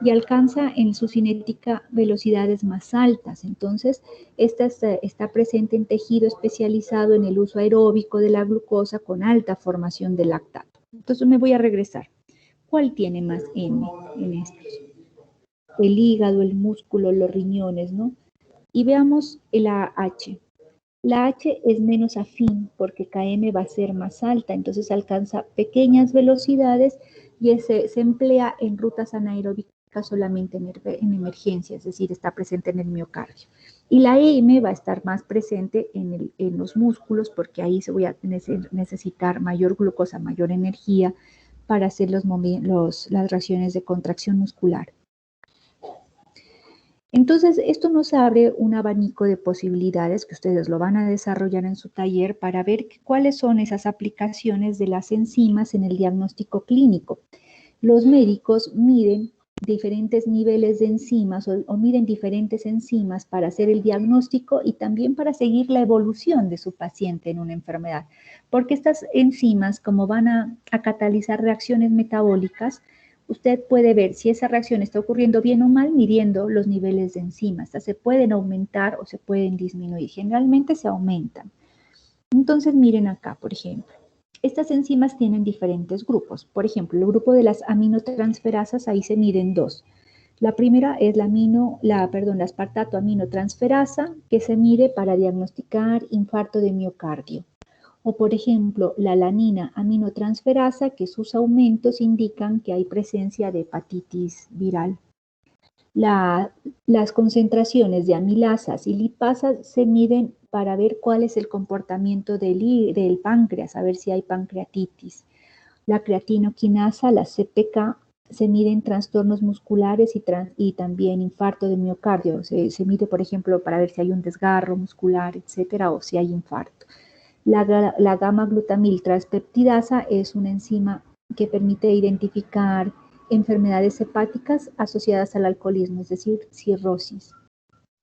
y alcanza en su cinética velocidades más altas. Entonces, esta está presente en tejido especializado en el uso aeróbico de la glucosa con alta formación de lactato. Entonces me voy a regresar. ¿Cuál tiene más M en estos? El hígado, el músculo, los riñones, ¿no? Y veamos la H. La H es menos afín porque Km va a ser más alta, entonces alcanza pequeñas velocidades y se emplea en rutas anaeróbicas solamente en emergencia, es decir, está presente en el miocardio. Y la M va a estar más presente en los músculos porque ahí se voy a necesitar mayor glucosa, mayor energía para hacer las reacciones de contracción muscular. Entonces, esto nos abre un abanico de posibilidades que ustedes lo van a desarrollar en su taller para ver cuáles son esas aplicaciones de las enzimas en el diagnóstico clínico. Los médicos miden diferentes niveles de enzimas o miden diferentes enzimas para hacer el diagnóstico y también para seguir la evolución de su paciente en una enfermedad. Porque estas enzimas, como van a catalizar reacciones metabólicas, usted puede ver si esa reacción está ocurriendo bien o mal midiendo los niveles de enzimas. Se pueden aumentar o se pueden disminuir. Generalmente se aumentan. Entonces, miren acá, por ejemplo. Estas enzimas tienen diferentes grupos. Por ejemplo, el grupo de las aminotransferasas, ahí se miden dos. La primera es la aspartato aminotransferasa, que se mide para diagnosticar infarto de miocardio. O, por ejemplo, la alanina aminotransferasa, que sus aumentos indican que hay presencia de hepatitis viral. Las concentraciones de amilasas y lipasas se miden para ver cuál es el comportamiento del páncreas, a ver si hay pancreatitis. La creatinoquinasa, la CPK, se miden trastornos musculares y también infarto de miocardio. Se mide, por ejemplo, para ver si hay un desgarro muscular, etcétera, o si hay infarto. La gamma-glutamil transpeptidasa es una enzima que permite identificar enfermedades hepáticas asociadas al alcoholismo, es decir, cirrosis.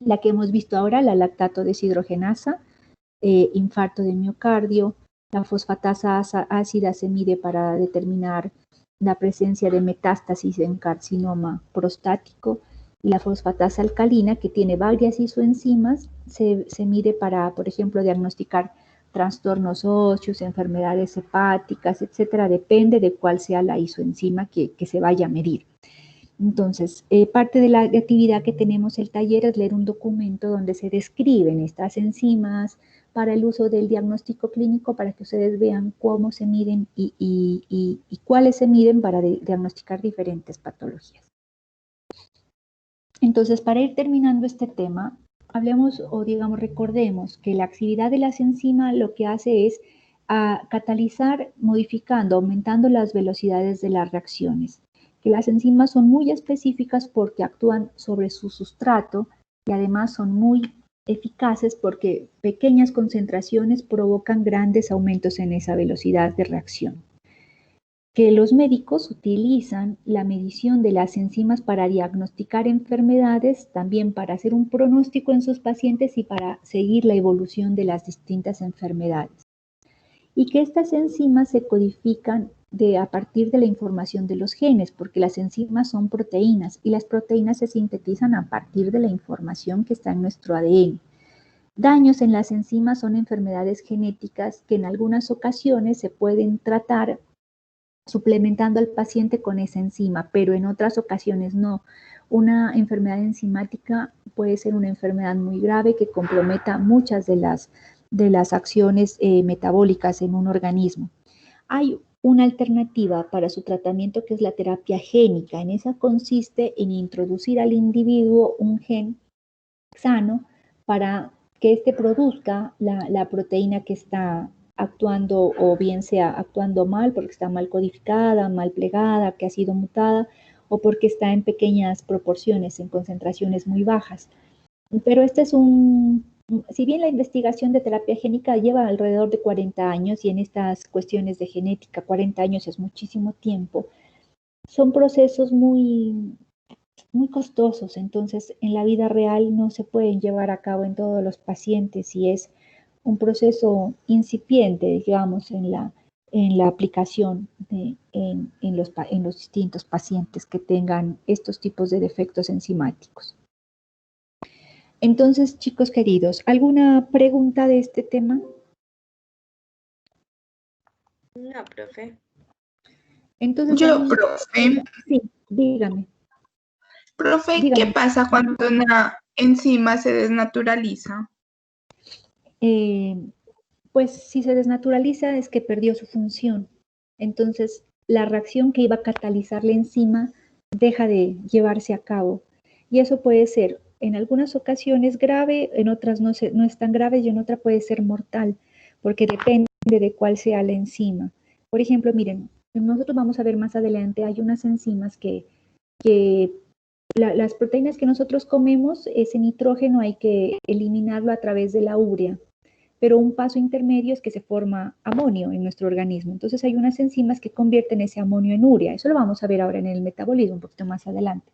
La que hemos visto ahora, la lactato deshidrogenasa, infarto de miocardio. La fosfatasa ácida se mide para determinar la presencia de metástasis en carcinoma prostático. Y la fosfatasa alcalina, que tiene varias isoenzimas, se mide para, por ejemplo, diagnosticar trastornos óseos, enfermedades hepáticas, etcétera, depende de cuál sea la isoenzima que se vaya a medir. Entonces, parte de la actividad que tenemos el taller es leer un documento donde se describen estas enzimas para el uso del diagnóstico clínico para que ustedes vean cómo se miden y cuáles se miden para diagnosticar diferentes patologías. Entonces, para ir terminando este tema, recordemos que la actividad de las enzimas lo que hace es catalizar, modificando, aumentando las velocidades de las reacciones. Que las enzimas son muy específicas porque actúan sobre su sustrato y además son muy eficaces porque pequeñas concentraciones provocan grandes aumentos en esa velocidad de reacción. Que los médicos utilizan la medición de las enzimas para diagnosticar enfermedades, también para hacer un pronóstico en sus pacientes y para seguir la evolución de las distintas enfermedades. Y que estas enzimas se codifican a partir de la información de los genes, porque las enzimas son proteínas y las proteínas se sintetizan a partir de la información que está en nuestro ADN. Daños en las enzimas son enfermedades genéticas que en algunas ocasiones se pueden tratar suplementando al paciente con esa enzima, pero en otras ocasiones no. Una enfermedad enzimática puede ser una enfermedad muy grave que comprometa muchas de las acciones metabólicas en un organismo. Hay una alternativa para su tratamiento que es la terapia génica. En esa consiste en introducir al individuo un gen sano para que éste produzca la proteína que está actuando o bien sea actuando mal porque está mal codificada, mal plegada, que ha sido mutada o porque está en pequeñas proporciones, en concentraciones muy bajas. Pero este es si bien la investigación de terapia génica lleva alrededor de 40 años y en estas cuestiones de genética 40 años es muchísimo tiempo, son procesos muy costosos, entonces en la vida real no se pueden llevar a cabo en todos los pacientes y es un proceso incipiente, digamos, en la aplicación en los distintos pacientes que tengan estos tipos de defectos enzimáticos. Entonces, chicos queridos, ¿alguna pregunta de este tema? No, profe. Entonces, profe. Sí, dígame. Profe, ¿qué pasa cuando una enzima se desnaturaliza? Pues si se desnaturaliza es que perdió su función. Entonces, la reacción que iba a catalizar la enzima deja de llevarse a cabo. Y eso puede ser en algunas ocasiones grave, en otras no es tan grave y en otra puede ser mortal, porque depende de cuál sea la enzima. Por ejemplo, miren, nosotros vamos a ver más adelante, hay unas enzimas que las proteínas que nosotros comemos, ese nitrógeno hay que eliminarlo a través de la urea, pero un paso intermedio es que se forma amonio en nuestro organismo. Entonces hay unas enzimas que convierten ese amonio en urea. Eso lo vamos a ver ahora en el metabolismo, un poquito más adelante.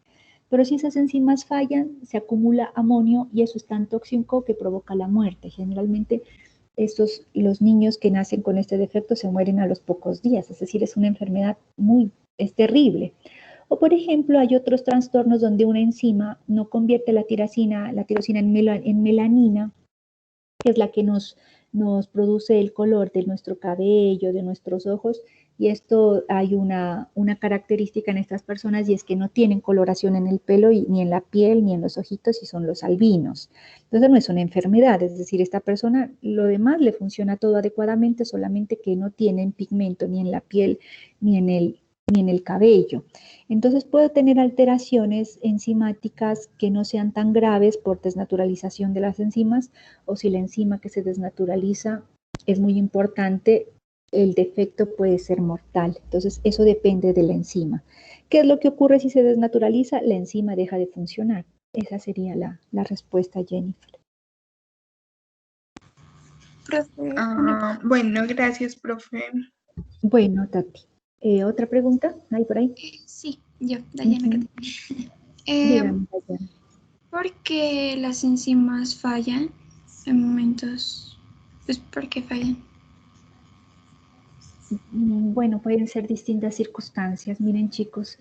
Pero si esas enzimas fallan, se acumula amonio y eso es tan tóxico que provoca la muerte. Generalmente los niños que nacen con este defecto se mueren a los pocos días, es decir, es una enfermedad es terrible. O por ejemplo, hay otros trastornos donde una enzima no convierte la tirosina en melanina, que es la que nos produce el color de nuestro cabello, de nuestros ojos, y esto hay una característica en estas personas y es que no tienen coloración en el pelo, ni en la piel, ni en los ojitos, y son los albinos. Entonces no es una enfermedad, es decir, esta persona, lo demás le funciona todo adecuadamente, solamente que no tienen pigmento ni en la piel, ni en el cabello. Entonces puede tener alteraciones enzimáticas que no sean tan graves por desnaturalización de las enzimas, o si la enzima que se desnaturaliza es muy importante, el defecto puede ser mortal. Entonces eso depende de la enzima. ¿Qué es lo que ocurre si se desnaturaliza? La enzima deja de funcionar. Esa sería la respuesta, Jennifer. Profe, bueno, gracias, profe. Bueno, Tati. ¿Otra pregunta? ¿Hay por ahí? Sí, yo, Dayana. Dígame, Dayana. ¿Por qué las enzimas fallan en momentos? Pues, ¿por qué fallan? Bueno, pueden ser distintas circunstancias. Miren, chicos,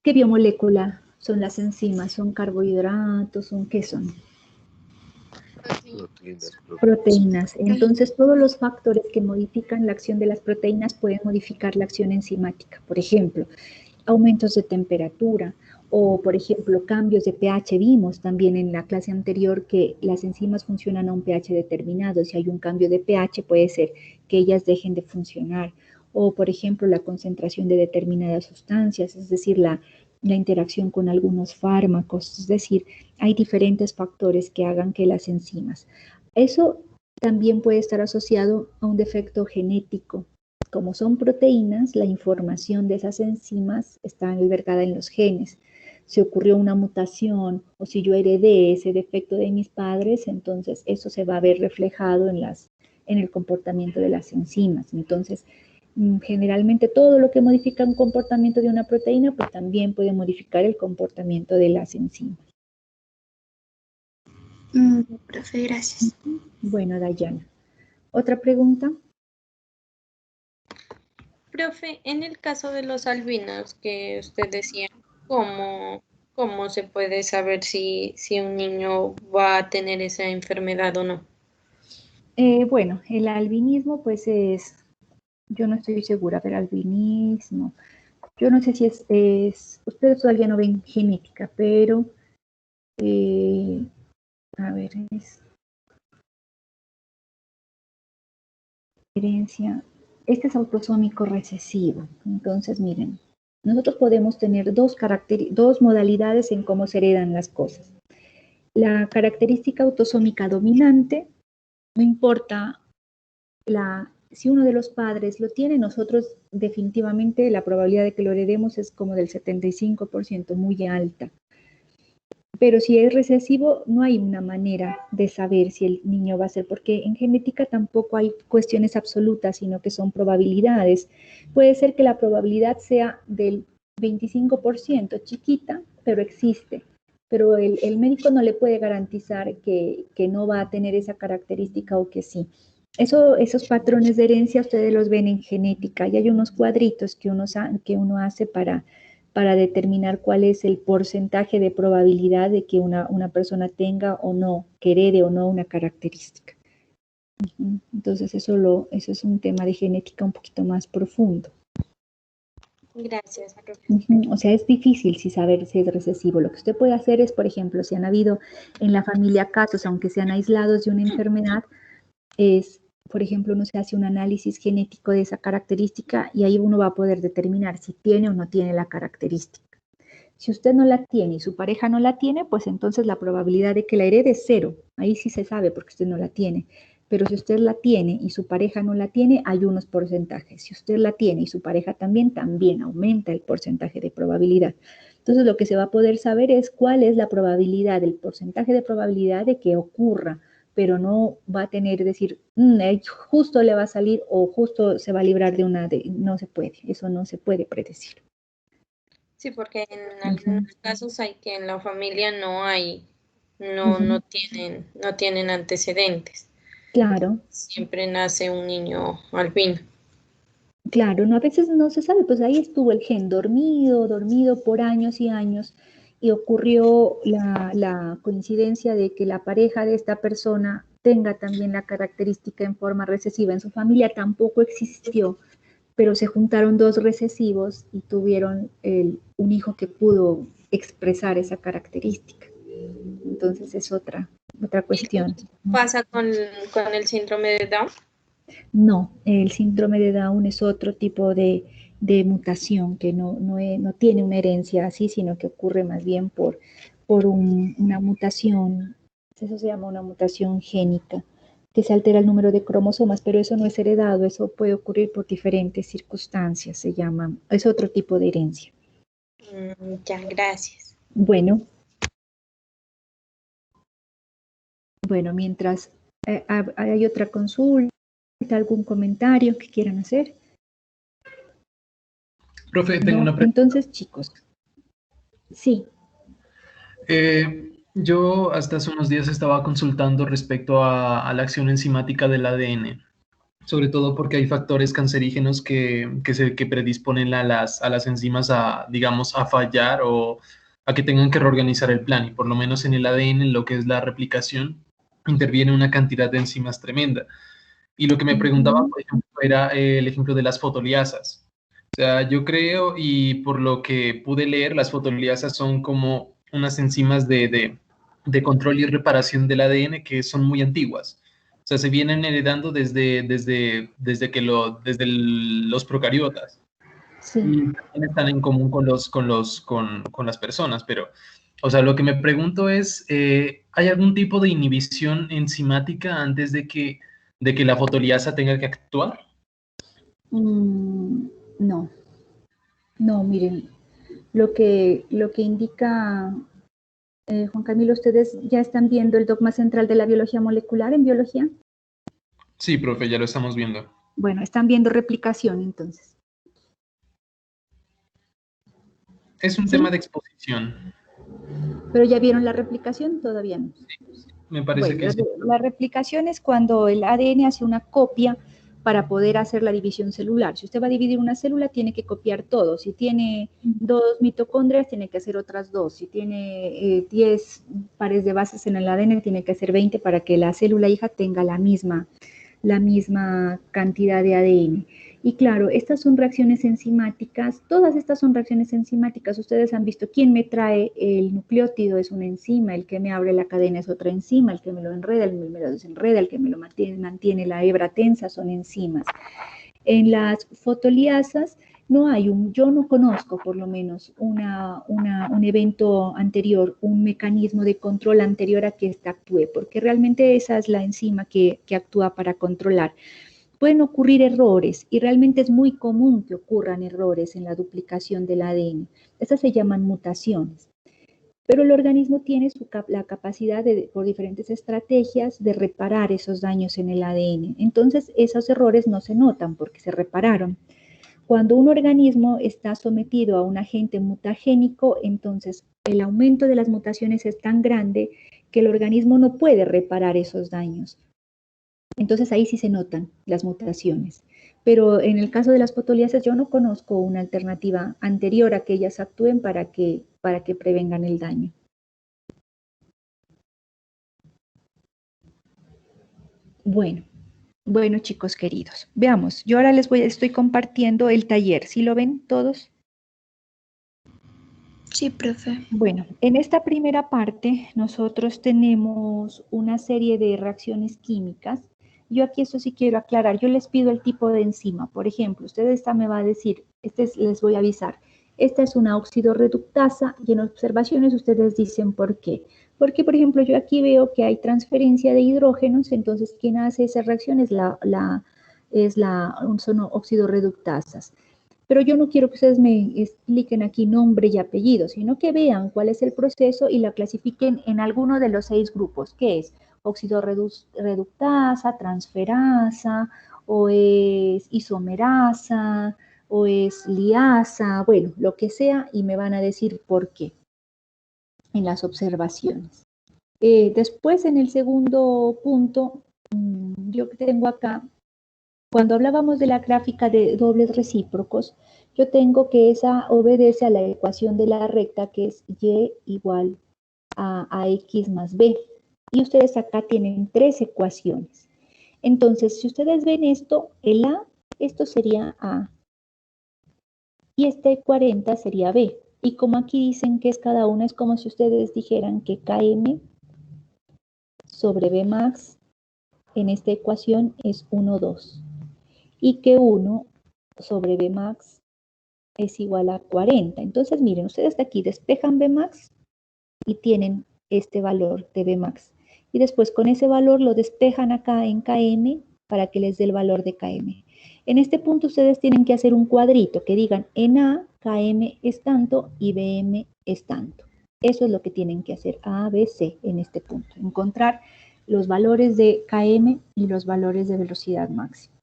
¿qué biomolécula son las enzimas? ¿Son carbohidratos? ¿Qué son? Proteínas. Entonces, todos los factores que modifican la acción de las proteínas pueden modificar la acción enzimática. Por ejemplo, aumentos de temperatura o, por ejemplo, cambios de pH. Vimos también en la clase anterior que las enzimas funcionan a un pH determinado. Si hay un cambio de pH, puede ser que ellas dejen de funcionar. O, por ejemplo, la concentración de determinadas sustancias, es decir, la interacción con algunos fármacos. Es decir, hay diferentes factores que hagan que las enzimas. Eso también puede estar asociado a un defecto genético. Como son proteínas, la información de esas enzimas está albergada en los genes. Si ocurrió una mutación o si yo heredé ese defecto de mis padres, entonces eso se va a ver reflejado en el comportamiento de las enzimas. Entonces, generalmente todo lo que modifica un comportamiento de una proteína, pues también puede modificar el comportamiento de las enzimas. Profe, gracias. Bueno, Dayana. ¿Otra pregunta? Profe, en el caso de los albinos que usted decía, ¿cómo se puede saber si un niño va a tener esa enfermedad o no? Bueno, el albinismo pues yo no estoy segura del albinismo. Yo no sé si ustedes todavía no ven genética, pero, a ver, es herencia. Este es autosómico recesivo. Entonces, miren, nosotros podemos tener dos modalidades en cómo se heredan las cosas. La característica autosómica dominante, no importa si uno de los padres lo tiene, nosotros definitivamente la probabilidad de que lo heredemos es como del 75%, muy alta. Pero si es recesivo, no hay una manera de saber si el niño va a ser, porque en genética tampoco hay cuestiones absolutas, sino que son probabilidades. Puede ser que la probabilidad sea del 25%, chiquita, pero existe. Pero el médico no le puede garantizar que no va a tener esa característica o que sí. Esos patrones de herencia ustedes los ven en genética y hay unos cuadritos que uno hace para determinar cuál es el porcentaje de probabilidad de que una persona tenga o no, que herede o no una característica. Entonces eso es un tema de genética un poquito más profundo. Gracias, profe. O sea, es difícil saber si es recesivo. Lo que usted puede hacer es, por ejemplo, si han habido en la familia casos, aunque sean aislados de una enfermedad, por ejemplo, uno se hace un análisis genético de esa característica y ahí uno va a poder determinar si tiene o no tiene la característica. Si usted no la tiene y su pareja no la tiene, pues entonces la probabilidad de que la herede es 0. Ahí sí se sabe porque usted no la tiene. Pero si usted la tiene y su pareja no la tiene, hay unos porcentajes. Si usted la tiene y su pareja también aumenta el porcentaje de probabilidad. Entonces lo que se va a poder saber es cuál es la probabilidad, el porcentaje de probabilidad de que ocurra, pero no va a tener, decir, justo le va a salir o justo se va a librar de una, no se puede, eso no se puede predecir. Sí, porque en algunos casos hay que en la familia no tienen antecedentes. Claro. Siempre nace un niño albino. Claro, no, a veces no se sabe, pues ahí estuvo el gen dormido por años y años, y ocurrió la coincidencia de que la pareja de esta persona tenga también la característica en forma recesiva. En su familia tampoco existió, pero se juntaron 2 recesivos y tuvieron un hijo que pudo expresar esa característica. Entonces es otra cuestión. ¿Pasa con el síndrome de Down? No, el síndrome de Down es otro tipo de mutación que no tiene una herencia así, sino que ocurre más bien por una mutación, eso se llama una mutación génica, que se altera el número de cromosomas, pero eso no es heredado, eso puede ocurrir por diferentes circunstancias, se llama, es otro tipo de herencia. Ya, gracias. Bueno, mientras hay otra consulta, algún comentario que quieran hacer. Profe, tengo una pregunta. Entonces, chicos, sí. Yo hasta hace unos días estaba consultando respecto a la acción enzimática del ADN, sobre todo porque hay factores cancerígenos que predisponen a las enzimas a, digamos, a fallar o a que tengan que reorganizar el plan, y por lo menos en el ADN, en lo que es la replicación, interviene una cantidad de enzimas tremenda. Y lo que me preguntaba, por ejemplo, era el ejemplo de las fotoliasas. O sea, yo creo, y por lo que pude leer, las fotoliasas son como unas enzimas de control y reparación del ADN que son muy antiguas. O sea, se vienen heredando desde los procariotas. Sí. Y también están en común con las personas, pero, o sea, lo que me pregunto es, ¿hay algún tipo de inhibición enzimática antes de que la fotoliasa tenga que actuar? No, miren, lo que indica, Juan Camilo, ¿ustedes ya están viendo el dogma central de la biología molecular en biología? Sí, profe, ya lo estamos viendo. Bueno, están viendo replicación entonces. Es un tema de exposición. ¿Pero ya vieron la replicación? Todavía no. Sí, me parece que sí. La replicación es cuando el ADN hace una copia para poder hacer la división celular. Si usted va a dividir una célula, tiene que copiar todo. Si tiene 2 mitocondrias, tiene que hacer otras 2. Si tiene 10 pares de bases en el ADN, tiene que hacer 20 para que la célula hija tenga la misma cantidad de ADN. Y claro, estas son reacciones enzimáticas, todas estas son reacciones enzimáticas. Ustedes han visto, ¿quién me trae el nucleótido? Es una enzima, el que me abre la cadena es otra enzima, el que me lo enreda, el que me lo desenreda, el que me lo mantiene la hebra tensa son enzimas. En las fotoliasas no hay yo no conozco por lo menos un evento anterior, un mecanismo de control anterior a que ésta actúe, porque realmente esa es la enzima que actúa para controlar. Pueden ocurrir errores y realmente es muy común que ocurran errores en la duplicación del ADN. Estas se llaman mutaciones. Pero el organismo tiene la capacidad por diferentes estrategias de reparar esos daños en el ADN. Entonces, esos errores no se notan porque se repararon. Cuando un organismo está sometido a un agente mutagénico, entonces el aumento de las mutaciones es tan grande que el organismo no puede reparar esos daños. Entonces ahí sí se notan las mutaciones. Pero en el caso de las fotoliasas yo no conozco una alternativa anterior a que ellas actúen para que prevengan el daño. Bueno chicos queridos, veamos, yo ahora estoy compartiendo el taller, ¿sí lo ven todos? Sí, profe. Bueno, en esta primera parte nosotros tenemos una serie de reacciones químicas. Yo aquí esto sí quiero aclarar, yo les pido el tipo de enzima. Por ejemplo, usted me va a decir, les voy a avisar, Esta es una oxidorreductasa y en observaciones ustedes dicen por qué. Porque, por ejemplo, yo aquí veo que hay transferencia de hidrógenos, entonces quien hace esa reacción son oxidorreductasas. Pero yo no quiero que ustedes me expliquen aquí nombre y apellido, sino que vean cuál es el proceso y la clasifiquen en alguno de los 6 grupos, que es oxidorreductasa, transferasa, o es isomerasa, o es liasa, bueno, lo que sea, y me van a decir por qué en las observaciones. Después, en el segundo punto, yo tengo acá, cuando hablábamos de la gráfica de dobles recíprocos, yo tengo que esa obedece a la ecuación de la recta, que es y igual a x más b. Y ustedes acá tienen 3 ecuaciones. Entonces, si ustedes ven esto, el a, esto sería a. Y este 40 sería b. Y como aquí dicen que es cada una, es como si ustedes dijeran que km sobre b max en esta ecuación es 1, 2. Y que 1 sobre b max es igual a 40. Entonces, miren, ustedes de aquí despejan b max y tienen este valor de b max. Y después con ese valor lo despejan acá en km para que les dé el valor de km. En este punto ustedes tienen que hacer un cuadrito que digan en A, km es tanto y bm es tanto. Eso es lo que tienen que hacer A, B, C en este punto. Encontrar los valores de km y los valores de velocidad máxima.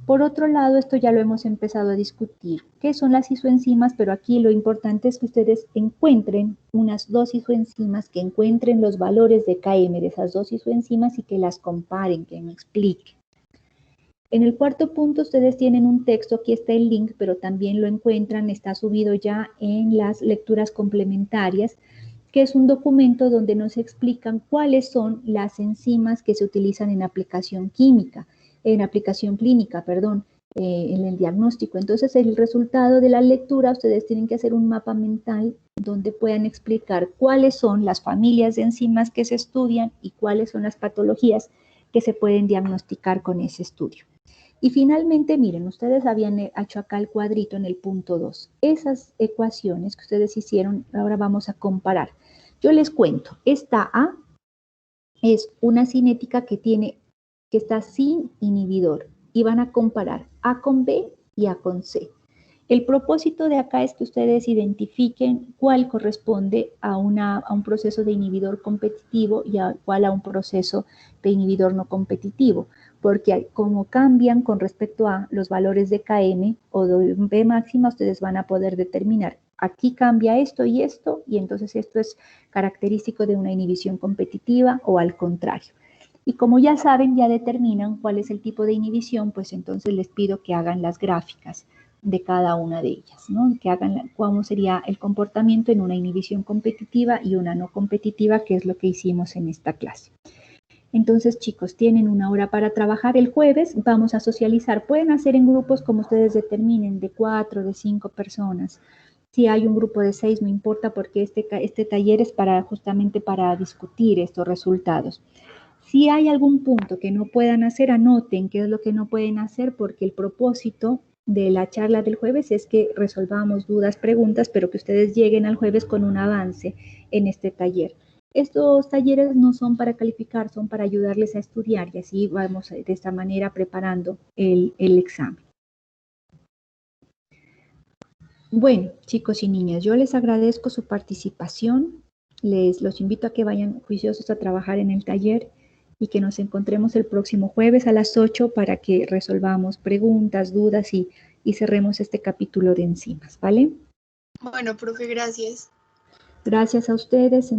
Por otro lado, esto ya lo hemos empezado a discutir. ¿Qué son las isoenzimas? Pero aquí lo importante es que ustedes encuentren unas 2 isoenzimas, que encuentren los valores de km de esas 2 isoenzimas y que las comparen, que me expliquen. En el cuarto punto ustedes tienen un texto, aquí está el link, pero también lo encuentran, está subido ya en las lecturas complementarias, que es un documento donde nos explican cuáles son las enzimas que se utilizan en aplicación clínica, en el diagnóstico. Entonces, el resultado de la lectura, ustedes tienen que hacer un mapa mental donde puedan explicar cuáles son las familias de enzimas que se estudian y cuáles son las patologías que se pueden diagnosticar con ese estudio. Y finalmente, miren, ustedes habían hecho acá el cuadrito en el punto 2. Esas ecuaciones que ustedes hicieron, ahora vamos a comparar. Yo les cuento, esta A es una cinética que está sin inhibidor y van a comparar A con B y A con C. El propósito de acá es que ustedes identifiquen cuál corresponde a un proceso de inhibidor competitivo y cuál a un proceso de inhibidor no competitivo, porque como cambian con respecto a los valores de Km o de B máxima, ustedes van a poder determinar, aquí cambia esto, y entonces esto es característico de una inhibición competitiva o al contrario. Y como ya saben, ya determinan cuál es el tipo de inhibición, pues entonces les pido que hagan las gráficas de cada una de ellas, ¿no? Que hagan cómo sería el comportamiento en una inhibición competitiva y una no competitiva, que es lo que hicimos en esta clase. Entonces, chicos, tienen 1 hora para trabajar. El jueves vamos a socializar. Pueden hacer en grupos como ustedes determinen, de 4, de 5 personas. Si hay un grupo de 6, no importa, porque este taller es justamente para discutir estos resultados. Si hay algún punto que no puedan hacer, anoten qué es lo que no pueden hacer, porque el propósito de la charla del jueves es que resolvamos dudas, preguntas, pero que ustedes lleguen al jueves con un avance en este taller. Estos talleres no son para calificar, son para ayudarles a estudiar, y así vamos de esta manera preparando el examen. Bueno, chicos y niñas, yo les agradezco su participación. Los invito a que vayan juiciosos a trabajar en el taller y que nos encontremos el próximo jueves a las 8 para que resolvamos preguntas, dudas y cerremos este capítulo de enzimas, ¿vale? Bueno, profe, gracias. Gracias a ustedes.